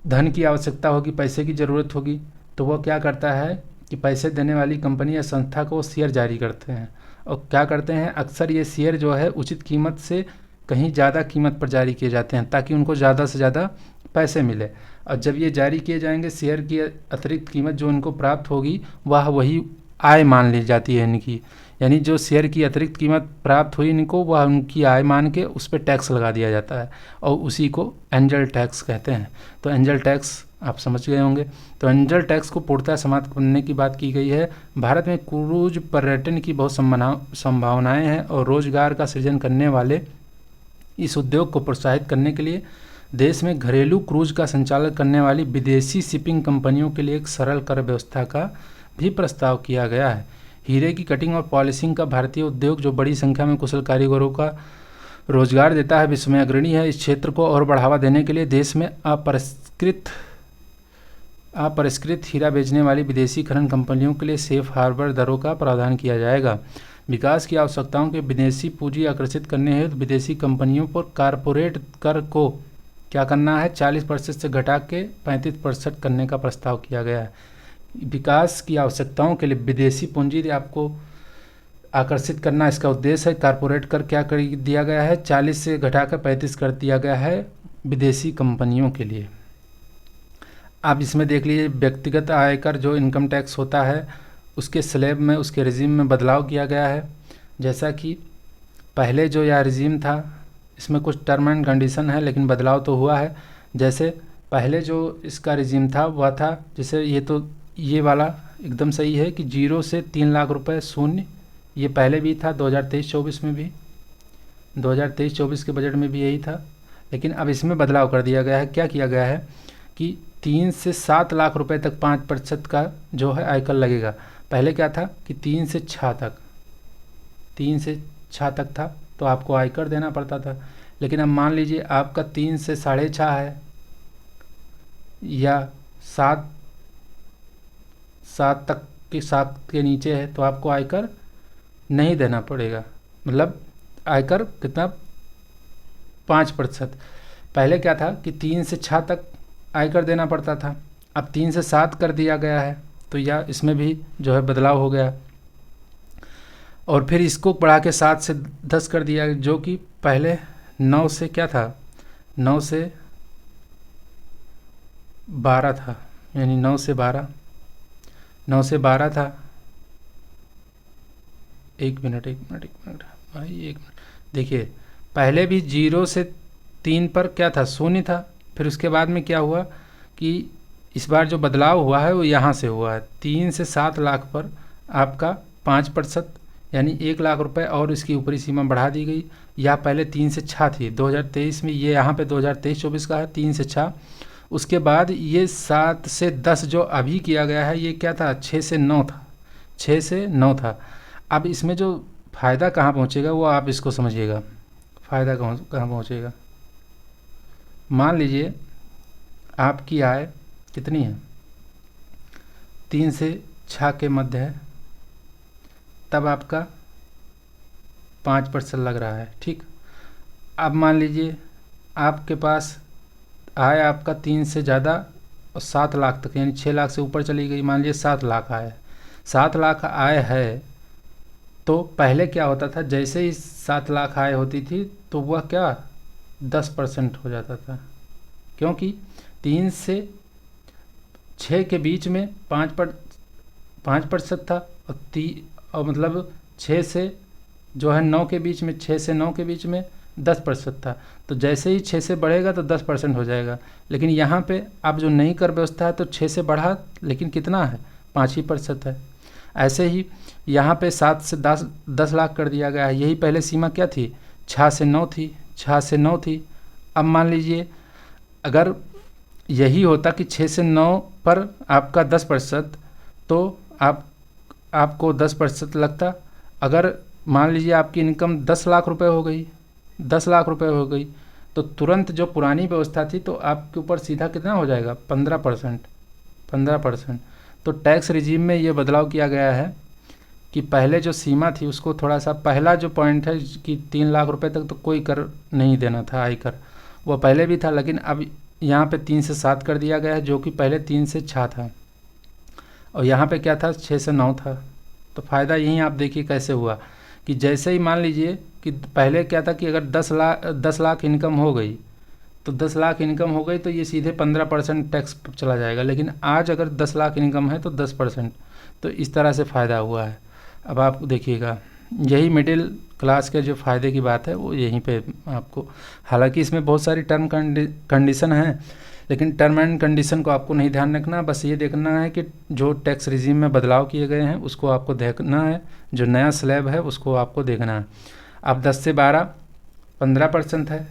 धन की आवश्यकता होगी, पैसे की ज़रूरत होगी। तो वह क्या करता है कि पैसे देने वाली कंपनी या संस्था को शेयर जारी करते हैं। और क्या करते हैं, अक्सर ये शेयर जो है उचित कीमत से कहीं ज़्यादा कीमत पर जारी किए जाते हैं, ताकि उनको ज़्यादा से ज़्यादा पैसे मिले। और जब ये जारी किए जाएंगे, शेयर की अतिरिक्त कीमत जो इनको प्राप्त होगी वही आय मान ली जाती है इनकी। यानी जो शेयर की अतिरिक्त कीमत प्राप्त हुई इनको, वह उनकी आय मान के उस पर टैक्स लगा दिया जाता है, और उसी को एंजल टैक्स कहते हैं। तो एंजल टैक्स आप समझ गए होंगे। तो एंजल टैक्स को पूर्णतः समाप्त करने की बात की गई है। भारत में क्रूज पर्यटन की बहुत संभावनाएं हैं और रोजगार का सृजन करने वाले इस उद्योग को प्रोत्साहित करने के लिए देश में घरेलू क्रूज का संचालन करने वाली विदेशी शिपिंग कंपनियों के लिए एक सरल कर व्यवस्था का भी प्रस्ताव किया गया है। हीरे की कटिंग और पॉलिशिंग का भारतीय उद्योग, जो बड़ी संख्या में कुशल कारीगरों का रोजगार देता है, विश्व में अग्रणी है। इस क्षेत्र को और बढ़ावा देने के लिए देश में अपरिष्कृत हीरा बेचने वाली विदेशी खनन कंपनियों के लिए सेफ हार्बर दरों का प्रावधान किया जाएगा। विकास की आवश्यकताओं के विदेशी पूंजी आकर्षित करने हेतु विदेशी कंपनियों पर कारपोरेट कर को क्या करना है, 40% से घटा के 35% करने का प्रस्ताव किया गया है। विकास की आवश्यकताओं के लिए विदेशी पूंजी आपको आकर्षित करना इसका उद्देश्य है। कारपोरेट कर क्या कर दिया गया है, 40 से घटाकर 35 कर दिया गया है विदेशी कंपनियों के लिए। आप इसमें देख लीजिए, व्यक्तिगत आयकर जो इनकम टैक्स होता है उसके स्लैब में, उसके रिजीम में बदलाव किया गया है। जैसा कि पहले जो यह रिजीम था, इसमें कुछ टर्म एंड कंडीशन है, लेकिन बदलाव तो हुआ है। जैसे पहले जो इसका रिजीम था वह था, जैसे ये वाला एकदम सही है कि 0 से 3 लाख रुपए शून्य, ये पहले भी था 2023-24 में भी, 2023-24 के बजट में भी यही था। लेकिन अब इसमें बदलाव कर दिया गया है। क्या किया गया है कि 3 से 7 लाख रुपए तक 5% का जो है आयकर लगेगा। पहले क्या था कि 3 से 6 तक, 3 से 6 तक था तो आपको आयकर देना पड़ता था। लेकिन अब मान लीजिए आपका 3 से 6.5 है या 7 तक के 7 के नीचे है तो आपको आयकर नहीं देना पड़ेगा। मतलब आयकर कितना, 5%। पहले क्या था कि 3 से 6 तक आयकर देना पड़ता था, अब 3 से 7 कर दिया गया है, तो यह इसमें भी जो है बदलाव हो गया। और फिर इसको बढ़ा के 7 से 10 कर दिया, जो कि पहले 9 से क्या था, 9 से 12 था, यानी 9 से 12 था। एक मिनट भाई, एक मिनट। देखिए पहले भी 0 से 3 पर क्या था, 0 था। फिर उसके बाद में क्या हुआ कि इस बार जो बदलाव हुआ है वो यहाँ से हुआ है। 3 से 7 लाख पर आपका 5% यानी 1 लाख रुपए और इसकी ऊपरी सीमा बढ़ा दी गई। यह पहले 3 से 6 थी 2023 में, ये यहाँ पे 2023-24 का है 3 से 6। उसके बाद ये 7 से 10 जो अभी किया गया है ये क्या था, 6 से 9 था, 6 से 9 था। अब इसमें जो फ़ायदा कहाँ पहुँचेगा वो आप इसको समझिएगा, फ़ायदा कहाँ पहुँचेगा। मान लीजिए आपकी आय कितनी है, 3 से 6 के मध्य है, तब आपका 5% लग रहा है, ठीक। अब मान लीजिए आपके पास आय आपका 3 से ज़्यादा और 7 लाख तक, यानी 6 लाख से ऊपर चली गई। मान लीजिए 7 लाख आय है, 7 लाख आय है, तो पहले क्या होता था, जैसे ही 7 लाख आय होती थी तो वह क्या 10% हो जाता था, क्योंकि 3 से 6 के बीच में 5% था और मतलब 6 से जो है 9 के बीच में, 6 से 9 के बीच में 10% था। तो जैसे ही 6 से बढ़ेगा तो 10% हो जाएगा। लेकिन यहाँ पे अब जो नई कर व्यवस्था है तो 6 से बढ़ा, लेकिन कितना है, 5% है। ऐसे ही यहाँ पे 7 से 10 लाख कर दिया गया है। यही पहले सीमा क्या थी, 6 से 9 थी, 6 से 9 थी। अब मान लीजिए अगर यही होता कि 6 से 9 पर आपका 10%, तो आपको 10% लगता। अगर मान लीजिए आपकी इनकम 10 लाख रुपए हो गई, 10 लाख रुपए हो गई, तो तुरंत जो पुरानी व्यवस्था थी तो आपके ऊपर सीधा कितना हो जाएगा, 15%। तो टैक्स रिजीम में ये बदलाव किया गया है कि पहले जो सीमा थी उसको थोड़ा सा, पहला जो पॉइंट है कि 3 लाख रुपए तक तो कोई कर नहीं देना था, आयकर, वो पहले भी था, लेकिन अब यहाँ पे 3 से 7 कर दिया गया है, जो कि पहले 3 से 6 था। और यहाँ पे क्या था, 6 से 9 था। तो फ़ायदा यहीं आप देखिए कैसे हुआ कि जैसे ही मान लीजिए कि पहले क्या था कि अगर 10 लाख इनकम हो गई, तो 10 लाख इनकम हो गई तो ये सीधे 15% टैक्स चला जाएगा। लेकिन आज अगर 10 लाख इनकम है तो 10%, तो इस तरह से फ़ायदा हुआ है। अब आप देखिएगा, यही मिडिल क्लास के जो फ़ायदे की बात है वो यहीं पे आपको, हालांकि इसमें बहुत सारी टर्म कंडीशन हैं, लेकिन टर्म एंड कंडीशन को आपको नहीं ध्यान रखना। बस ये देखना है कि जो टैक्स रिजीम में बदलाव किए गए हैं उसको आपको देखना है, जो नया स्लैब है उसको आपको देखना है। अब 10 से 12 15% है,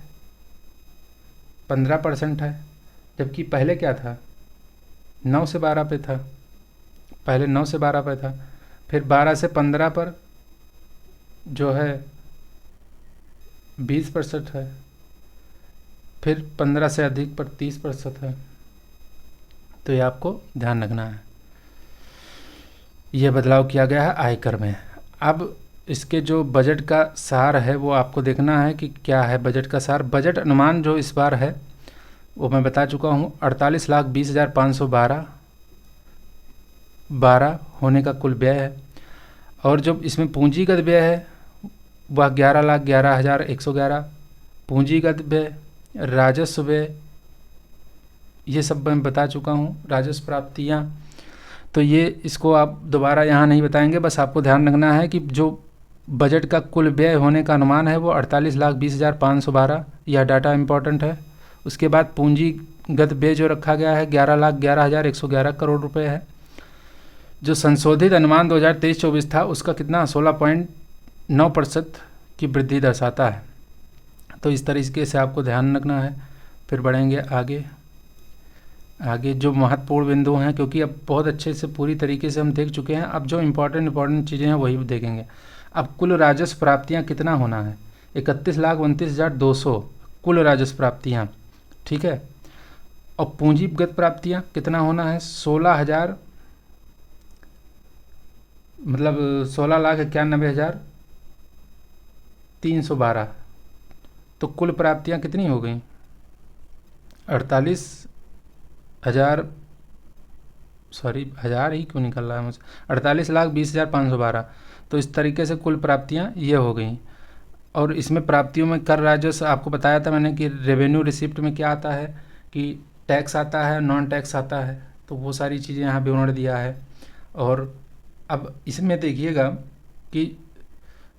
15% है, जबकि पहले क्या था, 9 से 12 पे था, पहले 9 से 12 पे था। फिर 12 से 15 पर जो है 20% है, फिर 15 से अधिक पर 30% है। तो ये आपको ध्यान रखना है, ये बदलाव किया गया है आयकर में। अब इसके जो बजट का सार है वो आपको देखना है कि क्या है बजट का सार। बजट अनुमान जो इस बार है वो मैं बता चुका हूँ, 48,20,512 होने का कुल व्यय है। और जो इसमें पूंजीगत व्यय है वह 11,11,111 पूंजीगत व्यय। राजस्व व्यय ये सब मैं बता चुका हूँ, राजस्व प्राप्तियाँ, तो ये इसको आप दोबारा यहाँ नहीं बताएंगे। बस आपको ध्यान रखना है कि जो बजट का कुल व्यय होने का अनुमान है वो 48,20,512, यह डाटा इम्पॉर्टेंट है। उसके बाद पूंजीगत व्यय जो रखा गया है 11,11,111 करोड़ रुपए है। जो संशोधित अनुमान 2023-24 था उसका कितना 16.9% की वृद्धि दर्शाता है। तो इस तरीके से आपको ध्यान रखना है। फिर बढ़ेंगे आगे जो महत्वपूर्ण बिंदु हैं, क्योंकि अब बहुत अच्छे से पूरी तरीके से हम देख चुके हैं, अब जो इम्पोर्टेंट चीज़ें हैं वही देखेंगे। अब कुल राजस्व प्राप्तियां कितना होना है, 31,29,200 कुल राजस्व प्राप्तियां, ठीक है। और पूंजीगत प्राप्तियां कितना होना है, 16,000, मतलब 16,91,312। तो कुल प्राप्तियां कितनी हो गई, 48,000, सॉरी 1000 ही क्यों निकल रहा है मुझे, 48,20,512। तो इस तरीके से कुल प्राप्तियां ये हो गई। और इसमें प्राप्तियों में कर राजस्व आपको बताया था मैंने कि रेवेन्यू रिसिप्ट में क्या आता है कि टैक्स आता है, नॉन टैक्स आता है, तो वो सारी चीज़ें यहाँ विवरण दिया है। और अब इसमें देखिएगा कि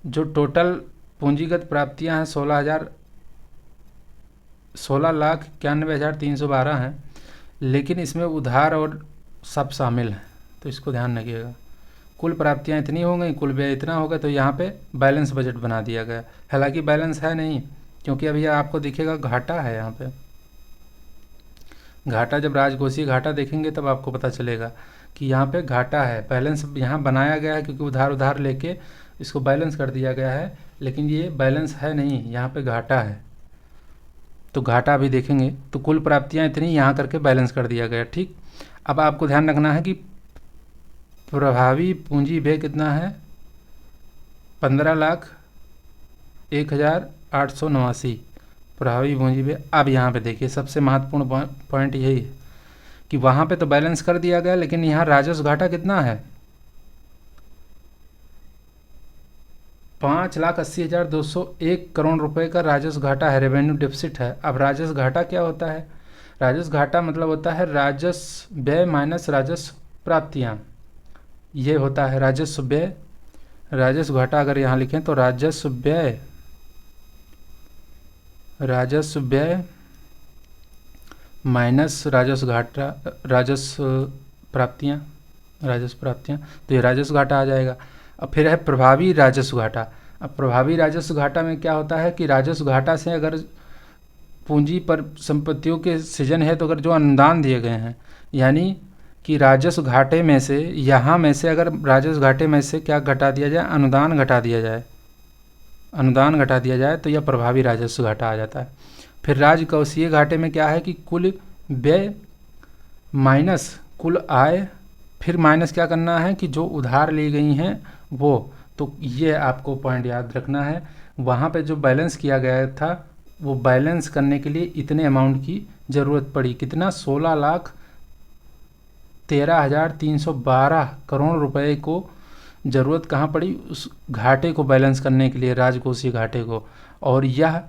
जो टोटल पूंजीगत प्राप्तियां हैं 16,91,312 हैं, लेकिन इसमें उधार और सब शामिल हैं, तो इसको ध्यान रखिएगा। कुल प्राप्तियां इतनी हो गई, कुल व्यय इतना होगा, तो यहाँ पे बैलेंस बजट बना दिया गया। हालांकि बैलेंस है नहीं, क्योंकि अभी आपको दिखेगा घाटा है यहाँ पे। घाटा, जब राजकोषीय घाटा देखेंगे तब आपको पता चलेगा कि यहाँ पे घाटा है। बैलेंस यहाँ बनाया गया है क्योंकि उधार लेके इसको बैलेंस कर दिया गया है, लेकिन ये बैलेंस है नहीं, यहाँ पे घाटा है। तो घाटा भी देखेंगे, तो कुल प्राप्तियाँ इतनी यहाँ करके बैलेंस कर दिया गया, ठीक। अब आपको ध्यान रखना है कि प्रभावी पूंजी व्यय कितना है, 15,01,889 प्रभावी पूंजी व्यय। अब यहाँ पे देखिए सबसे महत्वपूर्ण पॉइंट यही है कि वहाँ पे तो बैलेंस कर दिया गया, लेकिन यहाँ राजस्व घाटा कितना है, 5,80,201 करोड़ रुपए का राजस्व घाटा है, रेवेन्यू डिफिसिट है। अब राजस्व घाटा क्या होता है, राजस्व घाटा मतलब होता है राजस्व व्यय माइनस राजस्व प्राप्तियाँ, ये होता है राजस्व व्यय। राजस्व घाटा अगर यहाँ लिखें तो राजस्व व्यय माइनस राजस्व घाटा, राजस्व प्राप्तियाँ, तो ये राजस्व घाटा आ जाएगा। अब फिर है प्रभावी राजस्व घाटा। अब प्रभावी राजस्व घाटा में क्या होता है कि राजस्व घाटा से अगर पूंजी पर संपत्तियों के सृजन है तो अगर जो अनुदान दिए गए हैं, यानी कि राजस्व घाटे में से, यहाँ में से अगर राजस्व घाटे में से क्या घटा दिया जाए, अनुदान घटा दिया जाए, तो यह प्रभावी राजस्व घाटा आ जाता है। फिर राजकोषीय घाटे में क्या है कि कुल व्यय माइनस कुल आय, फिर माइनस क्या करना है कि जो उधार ली गई हैं वो, तो ये आपको पॉइंट याद रखना है। वहाँ पे जो बैलेंस किया गया था, वो बैलेंस करने के लिए इतने अमाउंट की ज़रूरत पड़ी, कितना, 16,13,312 करोड़ रुपए को ज़रूरत कहाँ पड़ी, उस घाटे को बैलेंस करने के लिए, राजकोषीय घाटे को। और यह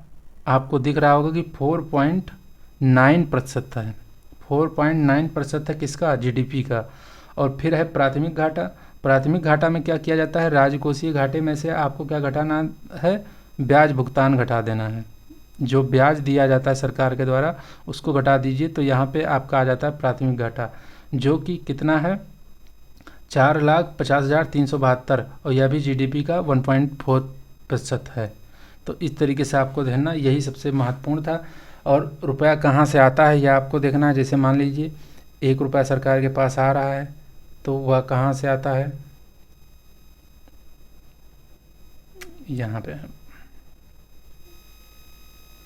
आपको दिख रहा होगा कि 4.9% है, 4.9% है किसका, जीडीपी का। और फिर है प्राथमिक घाटा। प्राथमिक घाटा में क्या किया जाता है, राजकोषीय घाटे में से आपको क्या घटाना है, ब्याज भुगतान घटा देना है। जो ब्याज दिया जाता है सरकार के द्वारा उसको घटा दीजिए, तो यहाँ पे आपका आ जाता है प्राथमिक घाटा, जो कि कितना है, 4,50,372, और यह भी जीडीपी का 1.4% है। तो इस तरीके से आपको देखना, यही सबसे महत्वपूर्ण था। और रुपया कहाँ से आता है यह आपको देखना है। जैसे मान लीजिए 1 रुपया सरकार के पास आ रहा है, तो वह कहाँ से आता है, यहाँ पे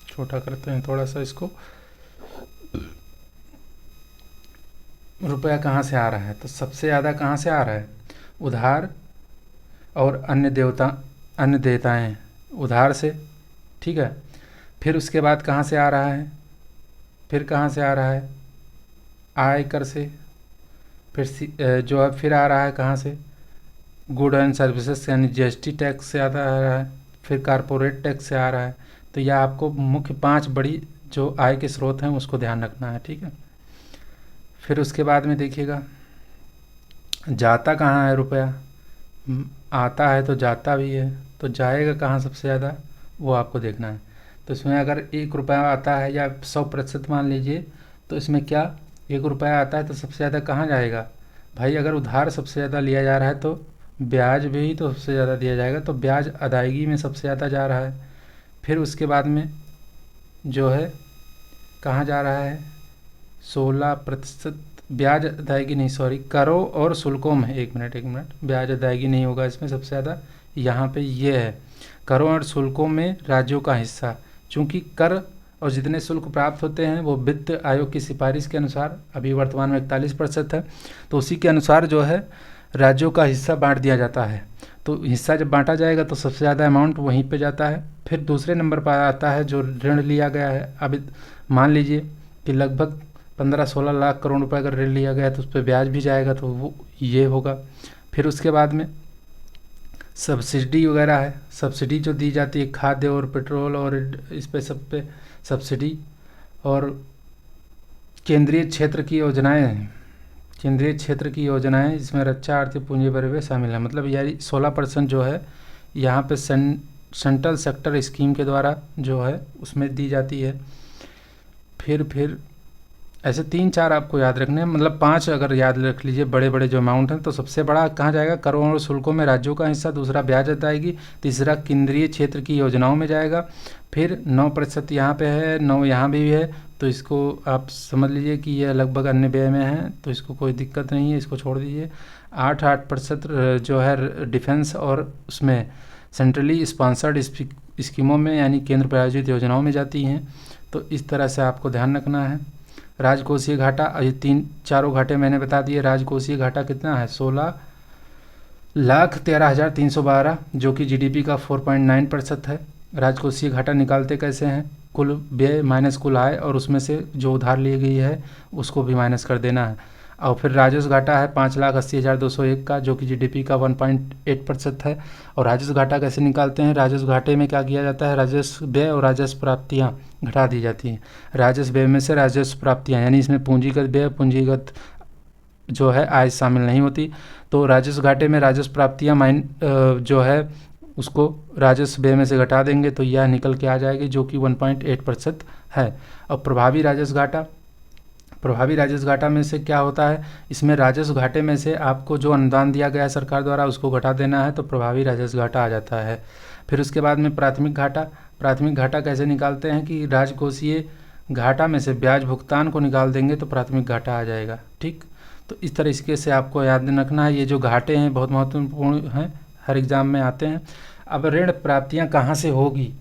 छोटा करते हैं थोड़ा सा इसको, रुपया कहाँ से आ रहा है, तो सबसे ज़्यादा कहाँ से आ रहा है, उधार और अन्य देयताएँ, उधार से, ठीक है। फिर उसके बाद कहाँ से आ रहा है, फिर कहाँ से आ रहा है, आयकर से, फिर जो है फिर आ रहा है कहाँ से, गुड एंड सर्विसेज यानी जीएसटी टैक्स से आता आ रहा है, फिर कारपोरेट टैक्स से आ रहा है। तो यह आपको मुख्य 5 बड़ी जो आय के स्रोत हैं उसको ध्यान रखना है, ठीक है। फिर उसके बाद में देखिएगा जाता कहाँ है रुपया, आता है तो जाता भी है, तो जाएगा कहाँ सबसे ज़्यादा, वो आपको देखना है। तो इसमें अगर 1 रुपया आता है या 100% मान लीजिए, तो इसमें क्या 1 रुपया आता है तो सबसे ज़्यादा कहाँ जाएगा भाई, अगर उधार सबसे ज़्यादा लिया जा रहा है तो ब्याज भी तो सबसे ज़्यादा दिया जाएगा, तो ब्याज अदायगी में सबसे ज़्यादा जा रहा है। फिर उसके बाद में जो है कहाँ जा रहा है, 16% ब्याज अदायगी नहीं, सॉरी, करों और शुल्कों में, एक मिनट, ब्याज अदायगी नहीं होगा इसमें, सबसे ज़्यादा यहाँ पे ये है, करों और शुल्कों में राज्यों का हिस्सा। चूँकि कर और जितने शुल्क प्राप्त होते हैं वो वित्त आयोग की सिफारिश के अनुसार अभी वर्तमान में 41% है, तो उसी के अनुसार जो है राज्यों का हिस्सा बांट दिया जाता है। तो हिस्सा जब बांटा जाएगा तो सबसे ज़्यादा अमाउंट वहीं पे जाता है। फिर दूसरे नंबर पर आता है जो ऋण लिया गया है। अब मान लीजिए कि लगभग 15-16 लाख करोड़ रुपए अगर ऋण लिया गया है तो उस पर ब्याज भी जाएगा, तो वो ये होगा। फिर उसके बाद में सब्सिडी वगैरह है, सब्सिडी जो दी जाती है खाद्य और पेट्रोल और इस पे सब पे सब्सिडी। और केंद्रीय क्षेत्र की योजनाएं हैं, केंद्रीय क्षेत्र की योजनाएं इसमें रक्षा आर्थिक पूंजी पर शामिल है। मतलब यानी 16% जो है यहाँ पे सेंट्रल सेक्टर स्कीम के द्वारा जो है उसमें दी जाती है। फिर ऐसे 3-4 आपको याद रखने हैं, मतलब 5 अगर याद रख लीजिए बड़े बड़े जो अमाउंट हैं। तो सबसे बड़ा कहाँ जाएगा, करों और शुल्कों में राज्यों का हिस्सा, दूसरा ब्याज अदायगी, तीसरा केंद्रीय क्षेत्र की योजनाओं में जाएगा। फिर 9% यहाँ पे है, 9 यहाँ भी है, तो इसको आप समझ लीजिए कि यह लगभग अन्य व्यय में है, तो इसको कोई दिक्कत नहीं है, इसको छोड़ दीजिए। 8% जो है डिफेंस और उसमें सेंट्रली स्पॉन्सर्ड स्कीमों में यानी केंद्र प्रायोजित योजनाओं में जाती हैं। तो इस तरह से आपको ध्यान रखना है। राजकोषीय घाटा, ये चारों घाटे मैंने बता दिए। राजकोषीय घाटा कितना है, 16,13,312, जो कि जीडीपी का 4.9% है। राजकोषीय घाटा निकालते कैसे हैं, कुल व्यय माइनस कुल आय, और उसमें से जो उधार ली गई है उसको भी माइनस कर देना है। और फिर राजस्व घाटा है 5,80,201 का, जो कि जीडीपी का 1.8% है। और राजस्व घाटा कैसे निकालते हैं, राजस्व घाटे में क्या किया जाता है, राजस्व व्यय और राजस्व प्राप्तियाँ घटा दी जाती हैं। राजस्व व्यय में से राजस्व प्राप्तियाँ, यानी इसमें पूंजीगत व्यय, पूंजीगत जो है आय शामिल नहीं होती। तो राजस्व घाटे में राजस्व प्राप्तियाँ जो है उसको राजस्व व्यय में से घटा देंगे तो यह निकल के आ जाएगी, जो कि 1.8% है। और प्रभावी राजस्व घाटा, प्रभावी राजस्व घाटा में से क्या होता है, इसमें राजस्व घाटे में से आपको जो अनुदान दिया गया है सरकार द्वारा उसको घटा देना है, तो प्रभावी राजस्व घाटा आ जाता है। फिर उसके बाद में प्राथमिक घाटा, प्राथमिक घाटा कैसे निकालते हैं कि राजकोषीय घाटा में से ब्याज भुगतान को निकाल देंगे तो प्राथमिक घाटा आ जाएगा। ठीक, तो इस तरीके से आपको याद रखना है। ये जो घाटे हैं बहुत महत्वपूर्ण हैं, हर एग्ज़ाम में आते हैं। अब ऋण प्राप्तियाँ कहाँ से होगी,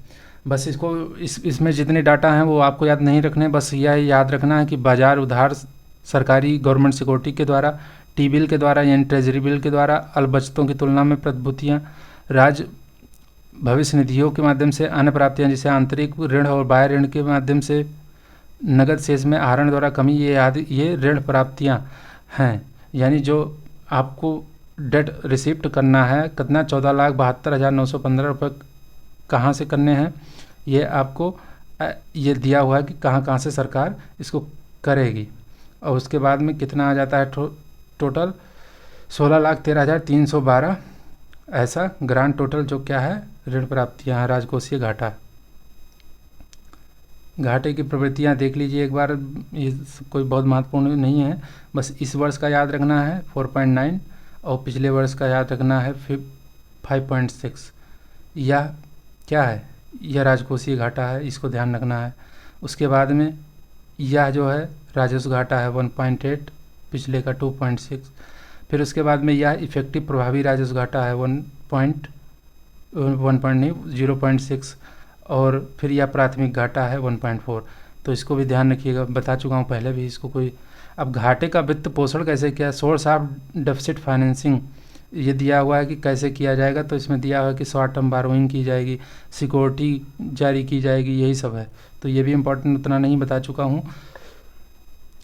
बस इसको इसमें जितने डाटा हैं वो आपको याद नहीं रखने, बस यह याद रखना है कि बाजार उधार, सरकारी गवर्नमेंट सिक्योरिटी के द्वारा, टी बिल के द्वारा यानी ट्रेजरी बिल के द्वारा, अलबचतों की तुलना में प्रतिभूतियाँ, राज्य भविष्य निधियों के माध्यम से, अन्य प्राप्तियाँ जैसे आंतरिक ऋण और बाह्य ऋण के माध्यम से, नगद शेष में आहरण द्वारा कमी, ये ऋण प्राप्तियाँ हैं। यानी जो आपको डेट रिसिप्ट करना है कितना, 14,72,915 रुपये कहाँ से करने हैं, ये आपको ये दिया हुआ है कि कहाँ कहाँ से सरकार इसको करेगी। और उसके बाद में कितना आ जाता है, टोटल 16,13,312 ऐसा ग्रांड टोटल जो क्या है ऋण प्राप्तियाँ, राजकोषीय घाटा। घाटे की प्रवृत्तियाँ देख लीजिए एक बार, ये कोई बहुत महत्वपूर्ण नहीं है, बस इस वर्ष का याद रखना है 4.9 और पिछले वर्ष का याद रखना है 5.6। यह क्या है, यह राजकोषीय घाटा है, इसको ध्यान रखना है। उसके बाद में यह जो है राजस्व घाटा है 1.8, पिछले का 2.6। फिर उसके बाद में यह इफेक्टिव प्रभावी राजस्व घाटा है 0.6, और फिर यह प्राथमिक घाटा है 1.4। तो इसको भी ध्यान रखिएगा, बता चुका हूँ पहले भी इसको कोई। अब घाटे का वित्त पोषण कैसे किया, सोर्स ऑफ डेफिसिट फाइनेंसिंग ये दिया हुआ है कि कैसे किया जाएगा। तो इसमें दिया हुआ है कि शॉर्ट टर्म बारोइंग की जाएगी, सिक्योरिटी जारी की जाएगी, यही सब है। तो ये भी इम्पोर्टेंट उतना नहीं बता चुका हूँ।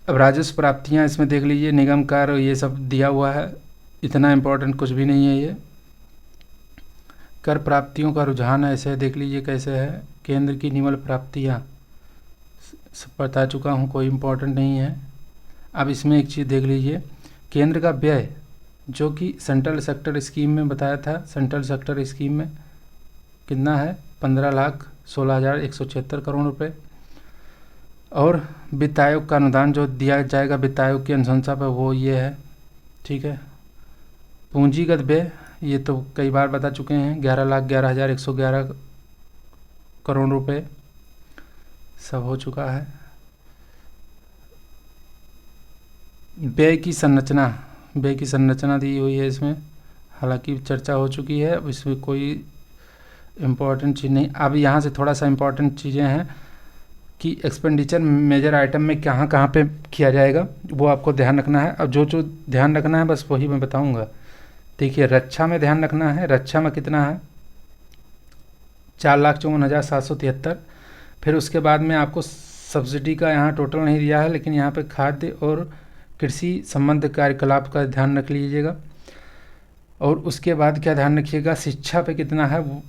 अब राजस्व प्राप्तियाँ इसमें देख लीजिए, निगम कर ये सब दिया हुआ है, इतना इम्पोर्टेंट कुछ भी नहीं है ये। कर प्राप्तियों का रुझान ऐसे देख लीजिए कैसे है। केंद्र की निवल प्राप्तियाँ बता चुका हूँ, कोई इम्पोर्टेंट नहीं है। अब इसमें एक चीज़ देख लीजिए, केंद्र का व्यय जो कि सेंट्रल सेक्टर स्कीम में बताया था, सेंट्रल सेक्टर स्कीम में कितना है 15,16,176 करोड़ रुपए। और वित्त आयोग का अनुदान जो दिया जाएगा वित्त आयोग की अनुशंसा पर वो ये है, ठीक है। पूंजीगत व्यय ये तो कई बार बता चुके हैं, 11,11,111 करोड़ रुपए सब हो चुका है। व्यय की संरचना दी हुई है इसमें, हालांकि चर्चा हो चुकी है, अब इसमें कोई इम्पोर्टेंट चीज़ नहीं। अब यहाँ से थोड़ा सा इम्पोर्टेंट चीज़ें हैं कि एक्सपेंडिचर मेजर आइटम में कहाँ कहाँ पे किया जाएगा, वो आपको ध्यान रखना है। अब जो जो ध्यान रखना है बस वही मैं बताऊँगा। देखिए, रक्षा में ध्यान रखना है, रक्षा में कितना है, 4,54,773। फिर उसके बाद में आपको सब्सिडी का यहाँ टोटल नहीं दिया है, लेकिन यहाँ पे खाद्य और कृषि संबंध कार्यकलाप का ध्यान रख लीजिएगा। और उसके बाद क्या ध्यान रखिएगा, शिक्षा पे कितना है,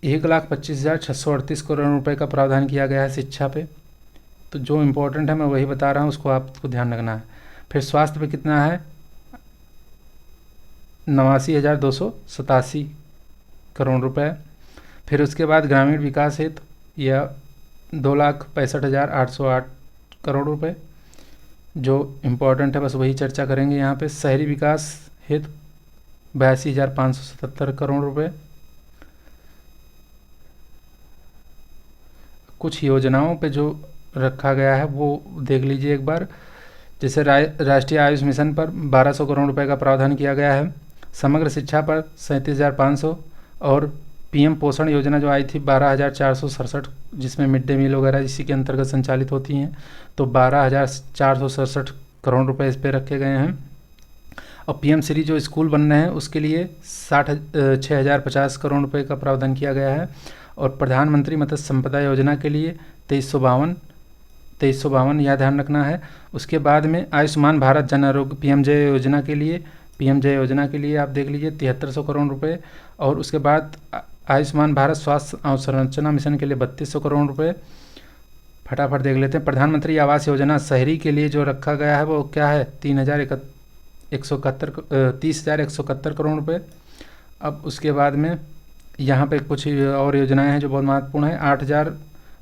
1,25,638 करोड़ रुपए का प्रावधान किया गया है शिक्षा पे। तो जो इम्पोर्टेंट है मैं वही बता रहा हूँ, उसको आपको ध्यान रखना है। फिर स्वास्थ्य पे कितना है, 89,287 करोड़ रुपए। फिर उसके बाद ग्रामीण विकास हेतु यह 2,65,808 करोड़ रुपए। जो इम्पोर्टेंट है बस वही चर्चा करेंगे यहाँ पे। शहरी विकास हेतु 82,577 करोड़ रुपए। कुछ योजनाओं पे जो रखा गया है वो देख लीजिए एक बार। जैसे राष्ट्रीय आयुष मिशन पर 1,200 करोड़ रुपए का प्रावधान किया गया है। समग्र शिक्षा पर 37,500, और पीएम पोषण योजना जो आई थी 12,467, जिसमें मिड डे मील वगैरह इसी के अंतर्गत संचालित होती हैं, तो 12,467 करोड़ रुपए इस पर रखे गए हैं। और पीएम श्री जो स्कूल बन रहे हैं उसके लिए 6,050 करोड़ रुपए का प्रावधान किया गया है। और प्रधानमंत्री मत्स्य संपदा योजना के लिए 2352 यह ध्यान रखना है। उसके बाद में आयुष्मान भारत जन आरोग्य पीएमजे योजना के लिए आप देख लीजिए 7300 करोड़ रुपए। और उसके बाद आयुष्मान भारत स्वास्थ्य अवसंरचना मिशन के लिए 3200 करोड़ रुपए। फटाफट देख लेते हैं। प्रधानमंत्री आवास योजना शहरी के लिए जो रखा गया है वो क्या है, 30,171 करोड़ रुपए। अब उसके बाद में यहाँ पे कुछ और योजनाएं हैं जो बहुत महत्वपूर्ण है। 8,000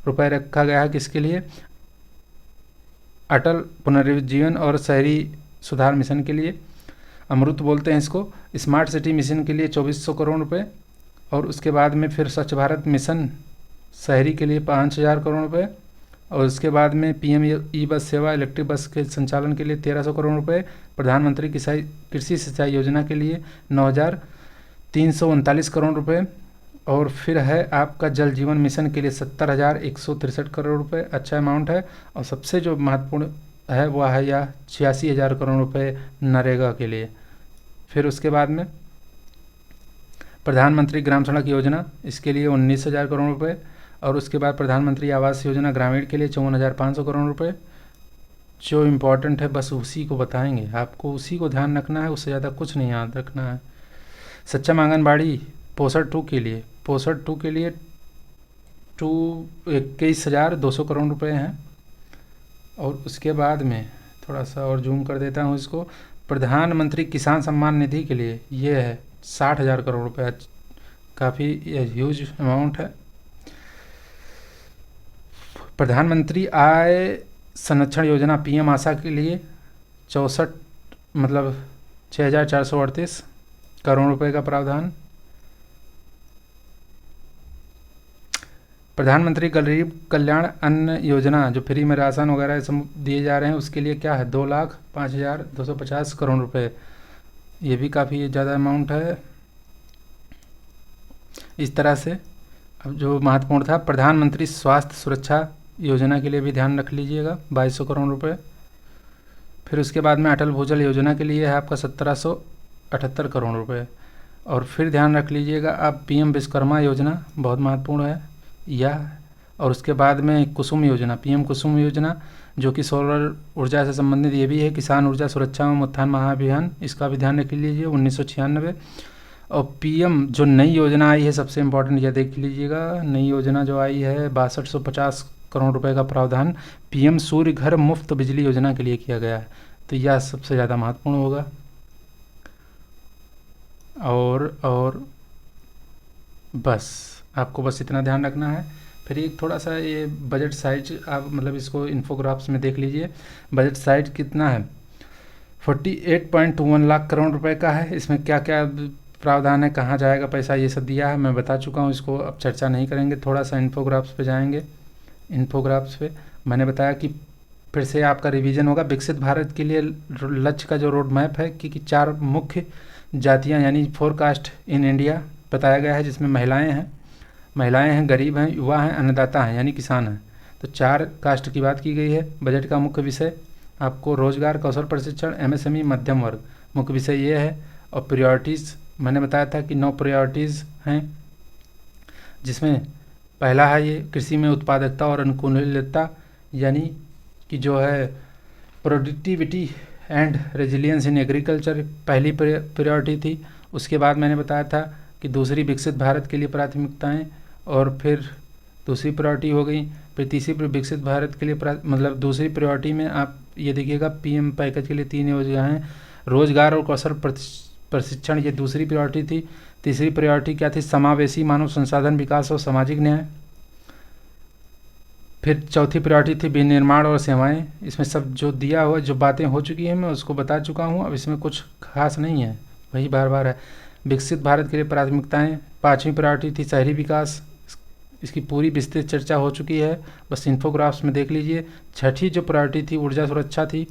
रुपये रखा गया है किसके लिए, अटल पुनर्जीवन और शहरी सुधार मिशन के लिए, अमृत बोलते हैं इसको। स्मार्ट सिटी मिशन के लिए 2,400 करोड़ रुपए। और उसके बाद में फिर स्वच्छ भारत मिशन शहरी के लिए 5,000 करोड़ रुपए। और उसके बाद में पीएम ई बस सेवा इलेक्ट्रिक बस के संचालन के लिए 1,300 करोड़ रुपए। प्रधानमंत्री कृषि सिंचाई योजना के लिए 9,339 करोड़ रुपए। और फिर है आपका जल जीवन मिशन के लिए 70,163 करोड़ रुपए। अच्छा अमाउंट है। और सबसे जो महत्वपूर्ण है वह है यह 86,000 करोड़ रुपए नरेगा के लिए। फिर उसके बाद में प्रधानमंत्री ग्राम सड़क योजना, इसके लिए 19,000 करोड़ रुपए। और उसके बाद प्रधानमंत्री आवास योजना ग्रामीण के लिए 54,500 करोड़ रुपए। जो इम्पोर्टेंट है बस उसी को बताएंगे, आपको उसी को ध्यान रखना है, उससे ज़्यादा कुछ नहीं याद रखना है। सक्षम आंगनबाड़ी पोषण 2 के लिए 21,200 करोड़ रुपए हैं। और उसके बाद में थोड़ा सा और जूम कर देता हूँ इसको, प्रधानमंत्री किसान सम्मान निधि के लिए ये है 60,000 करोड़ रुपए। काफ़ी ह्यूज अमाउंट है। प्रधानमंत्री आय संरक्षण योजना पीएम आशा के लिए 6,438 करोड़ रुपए का प्रावधान। प्रधानमंत्री गरीब कल्याण अन्न योजना जो फ्री में राशन वगैरह सब दिए जा रहे हैं उसके लिए क्या है, 2,05,250 करोड़ रुपए। ये भी काफ़ी ज़्यादा अमाउंट है। इस तरह से अब जो महत्वपूर्ण था, प्रधानमंत्री स्वास्थ्य सुरक्षा योजना के लिए भी ध्यान रख लीजिएगा 2,200 करोड़ रुपए। फिर उसके बाद में अटल भूजल योजना के लिए है आपका 1,778 करोड़ रुपए। और फिर ध्यान रख लीजिएगा आप पीएम विश्वकर्मा योजना बहुत महत्वपूर्ण है यह। और उसके बाद में कुसुम योजना, पीएम कुसुम योजना जो कि सौर ऊर्जा से संबंधित ये भी है। किसान ऊर्जा सुरक्षा एवं उत्थान महाअभियान, इसका भी ध्यान रख लीजिए 1996। और पीएम जो नई योजना आई है सबसे इम्पोर्टेंट यह देख लीजिएगा, नई योजना जो आई है 6250 करोड़ रुपए का प्रावधान पीएम सूर्य घर मुफ्त बिजली योजना के लिए किया गया है। तो यह सबसे ज़्यादा महत्वपूर्ण होगा। और बस आपको बस इतना ध्यान रखना है। फिर एक थोड़ा सा ये बजट साइज आप मतलब इसको इन्फोग्राफ्स में देख लीजिए। बजट साइज कितना है, 48.21 लाख करोड़ रुपए का है। इसमें क्या क्या प्रावधान है, कहाँ जाएगा पैसा, ये सब दिया है, मैं बता चुका हूँ, इसको अब चर्चा नहीं करेंगे। थोड़ा सा इन्फोग्राफ्स पे जाएंगे। इन्फोग्राफ्स पे मैंने बताया कि फिर से आपका रिवीजन होगा। विकसित भारत के लिए लक्ष्य का जो रोड मैप है कि 4 मुख्य जातियां यानी 4 कास्ट इन इंडिया बताया गया है, जिसमें महिलाएं हैं, गरीब हैं, युवा हैं, अन्नदाता हैं यानी किसान हैं। तो 4 कास्ट की बात की गई है। बजट का मुख्य विषय आपको रोजगार, कौशल प्रशिक्षण, एमएसएमई, मध्यम वर्ग मुख्य विषय ये है। और प्रायोरिटीज़ मैंने बताया था कि 9 प्रायोरिटीज़ हैं, जिसमें पहला है ये कृषि में उत्पादकता और अनुकूलता, यानी कि जो है productivity and resilience in agriculture पहली प्रायोरिटी थी। उसके बाद मैंने बताया था कि दूसरी विकसित भारत के लिए प्राथमिकताएं, और फिर दूसरी प्रायोरिटी हो गई। फिर तीसरी विकसित भारत के लिए मतलब दूसरी प्रायोरिटी में आप ये देखिएगा पीएम पैकेज के लिए 3 योजनाएं, रोजगार और कौशल प्रशिक्षण, ये दूसरी प्रायोरिटी थी। तीसरी प्रायोरिटी क्या थी? समावेशी मानव संसाधन विकास और सामाजिक न्याय। फिर चौथी प्रायोरिटी थी विनिर्माण और सेवाएं। इसमें सब जो दिया हुआ जो बातें हो चुकी हैं मैं उसको बता चुका हूँ, अब इसमें कुछ खास नहीं है, वही बार बार है। विकसित भारत के लिए प्राथमिकताएं। पाँचवीं प्रायोरिटी थी शहरी विकास, इसकी पूरी विस्तृत चर्चा हो चुकी है, बस इन्फोग्राफ्स में देख लीजिए। छठी जो प्रायोरिटी थी ऊर्जा सुरक्षा थी।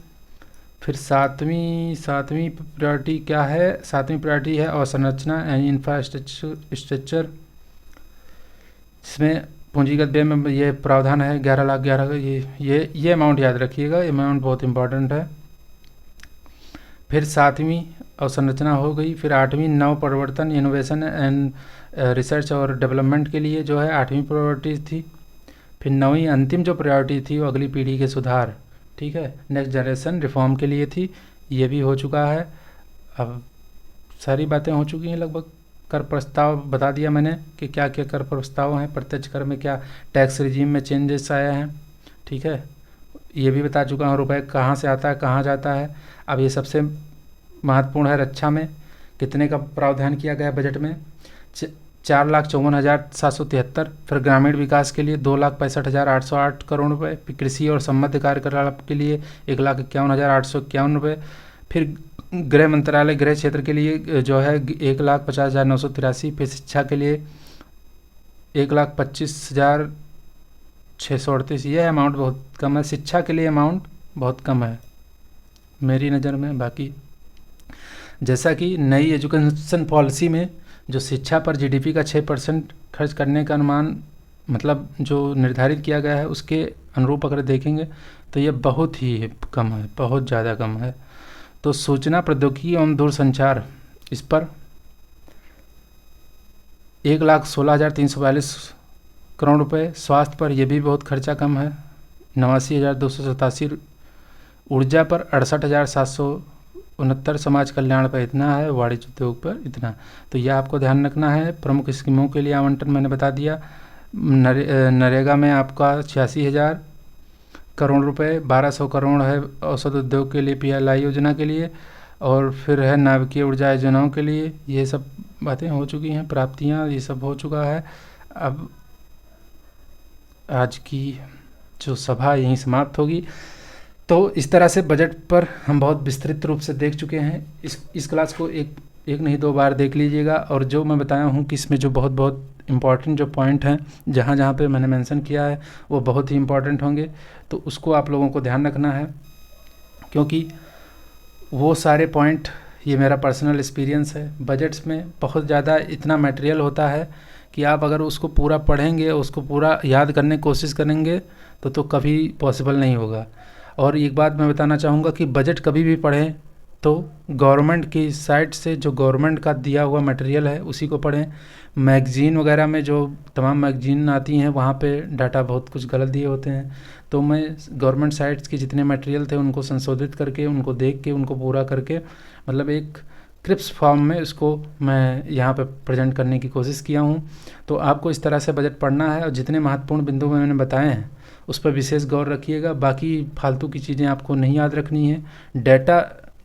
फिर सातवीं प्रायोरिटी क्या है? सातवीं प्रायोरिटी है अवसंरचना यानी इंफ्रास्ट्रक्चर, जिसमें पूंजीगत व्यय में ये प्रावधान है 11,11,000। ये अमाउंट याद रखिएगा, ये अमाउंट बहुत इंपॉर्टेंट है। फिर 7वीं अवसंरचना हो गई। फिर 8वीं नव परिवर्तन, इनोवेशन एंड रिसर्च और डेवलपमेंट के लिए जो है 8वीं प्रायोरिटी थी। फिर 9वीं अंतिम जो प्रायोरिटी थी वो अगली पीढ़ी के सुधार, ठीक है, नेक्स्ट जनरेशन रिफॉर्म के लिए थी, ये भी हो चुका है। अब सारी बातें हो चुकी हैं लगभग। कर प्रस्ताव बता दिया मैंने कि क्या क्या कर प्रस्ताव हैं। प्रत्यक्ष कर में क्या टैक्स रिजीम में चेंजेस आए हैं, ठीक है, ये भी बता चुका हूँ। रुपए कहाँ से आता है, कहाँ जाता है। अब ये सबसे महत्वपूर्ण है, रक्षा में कितने का प्रावधान किया गया बजट में? 4,54,773। फिर ग्रामीण विकास के लिए 2,65,808 करोड़ रुपये। फिर कृषि और संबद्ध कार्यकलाप के लिए 1,51,851 रुपये। फिर गृह मंत्रालय गृह क्षेत्र के लिए जो है 1,50,983। फिर शिक्षा के लिए 1,25,638। यह अमाउंट बहुत कम है, शिक्षा के लिए अमाउंट बहुत कम है मेरी नज़र में। बाकी जैसा कि नई एजुकेशन पॉलिसी में जो शिक्षा पर जीडीपी का 6% खर्च करने का अनुमान मतलब जो निर्धारित किया गया है, उसके अनुरूप अगर देखेंगे तो ये बहुत ही कम है, बहुत ज़्यादा कम है। तो सूचना प्रौद्योगिकी एवं दूरसंचार, इस पर 1,16,342 करोड़ रुपए। स्वास्थ्य पर यह भी बहुत खर्चा कम है, 89,287। ऊर्जा पर 68,769। समाज कल्याण पर इतना है, वाणिज्य उद्योग पर इतना। तो यह आपको ध्यान रखना है। प्रमुख स्कीमों के लिए आवंटन मैंने बता दिया। नरेगा में आपका 86,000 करोड़ रुपए, 1,200 करोड़ है औसत उद्योग के लिए पीएलआई योजना के लिए, और फिर है नाभिकीय ऊर्जा योजनाओं के लिए। ये सब बातें हो चुकी हैं, प्राप्तियां ये सब हो चुका है। अब आज की जो सभा यहीं समाप्त होगी। तो इस तरह से बजट पर हम बहुत विस्तृत रूप से देख चुके हैं। इस क्लास को एक नहीं 2 बार देख लीजिएगा, और जो मैं बताया हूँ कि इसमें जो बहुत इम्पॉर्टेंट जो पॉइंट हैं जहाँ पे मैंने मेंशन किया है वो बहुत ही इम्पॉर्टेंट होंगे, तो उसको आप लोगों को ध्यान रखना है, क्योंकि वो सारे पॉइंट ये मेरा पर्सनल एक्सपीरियंस है। बजट्स में बहुत ज़्यादा इतना मटेरियल होता है कि आप अगर उसको पूरा पढ़ेंगे, उसको पूरा याद करने की कोशिश करेंगे तो कभी पॉसिबल नहीं होगा। और एक बात मैं बताना चाहूँगा कि बजट कभी भी पढ़ें तो गवर्नमेंट की साइट से जो गवर्नमेंट का दिया हुआ मटेरियल है उसी को पढ़ें। मैगज़ीन वगैरह में जो तमाम मैगज़ीन आती हैं वहाँ पे डाटा बहुत कुछ गलत दिए होते हैं। तो मैं गवर्नमेंट साइट्स के जितने मटेरियल थे उनको संशोधित करके, उनको देख के, उनको पूरा करके, मतलब एक क्रिप्स फॉर्म में इसको मैं यहाँ पे प्रेजेंट करने की कोशिश किया हूँ। तो आपको इस तरह से बजट पढ़ना है, और जितने महत्वपूर्ण बिंदु मैंने बताए हैं उस पर विशेष गौर रखिएगा। बाकी फालतू की चीज़ें आपको नहीं याद रखनी है।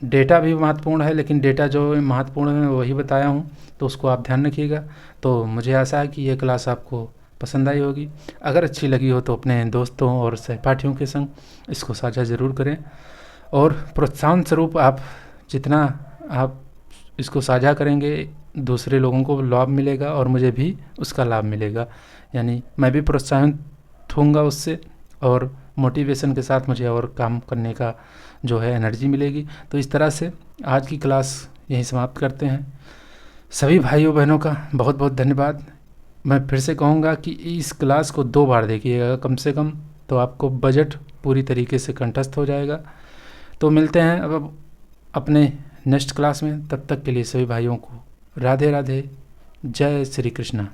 डेटा भी महत्वपूर्ण है, लेकिन डेटा जो महत्वपूर्ण है वही बताया हूँ, तो उसको आप ध्यान रखिएगा। तो मुझे आशा है कि ये क्लास आपको पसंद आई होगी। अगर अच्छी लगी हो तो अपने दोस्तों और सहपाठियों के संग इसको साझा ज़रूर करें, और प्रोत्साहन स्वरूप आप जितना आप इसको साझा करेंगे दूसरे लोगों को लाभ मिलेगा और मुझे भी उसका लाभ मिलेगा, यानी मैं भी प्रोत्साहित होऊंगा उससे, और मोटिवेशन के साथ मुझे और काम करने का जो है एनर्जी मिलेगी। तो इस तरह से आज की क्लास यहीं समाप्त करते हैं। सभी भाइयों बहनों का बहुत बहुत धन्यवाद। मैं फिर से कहूँगा कि इस क्लास को 2 बार देखिएगा कम से कम, तो आपको बजट पूरी तरीके से कंठस्थ हो जाएगा। तो मिलते हैं अब अपने नेक्स्ट क्लास में। तब तक के लिए सभी भाइयों को राधे राधे, जय श्री कृष्ण।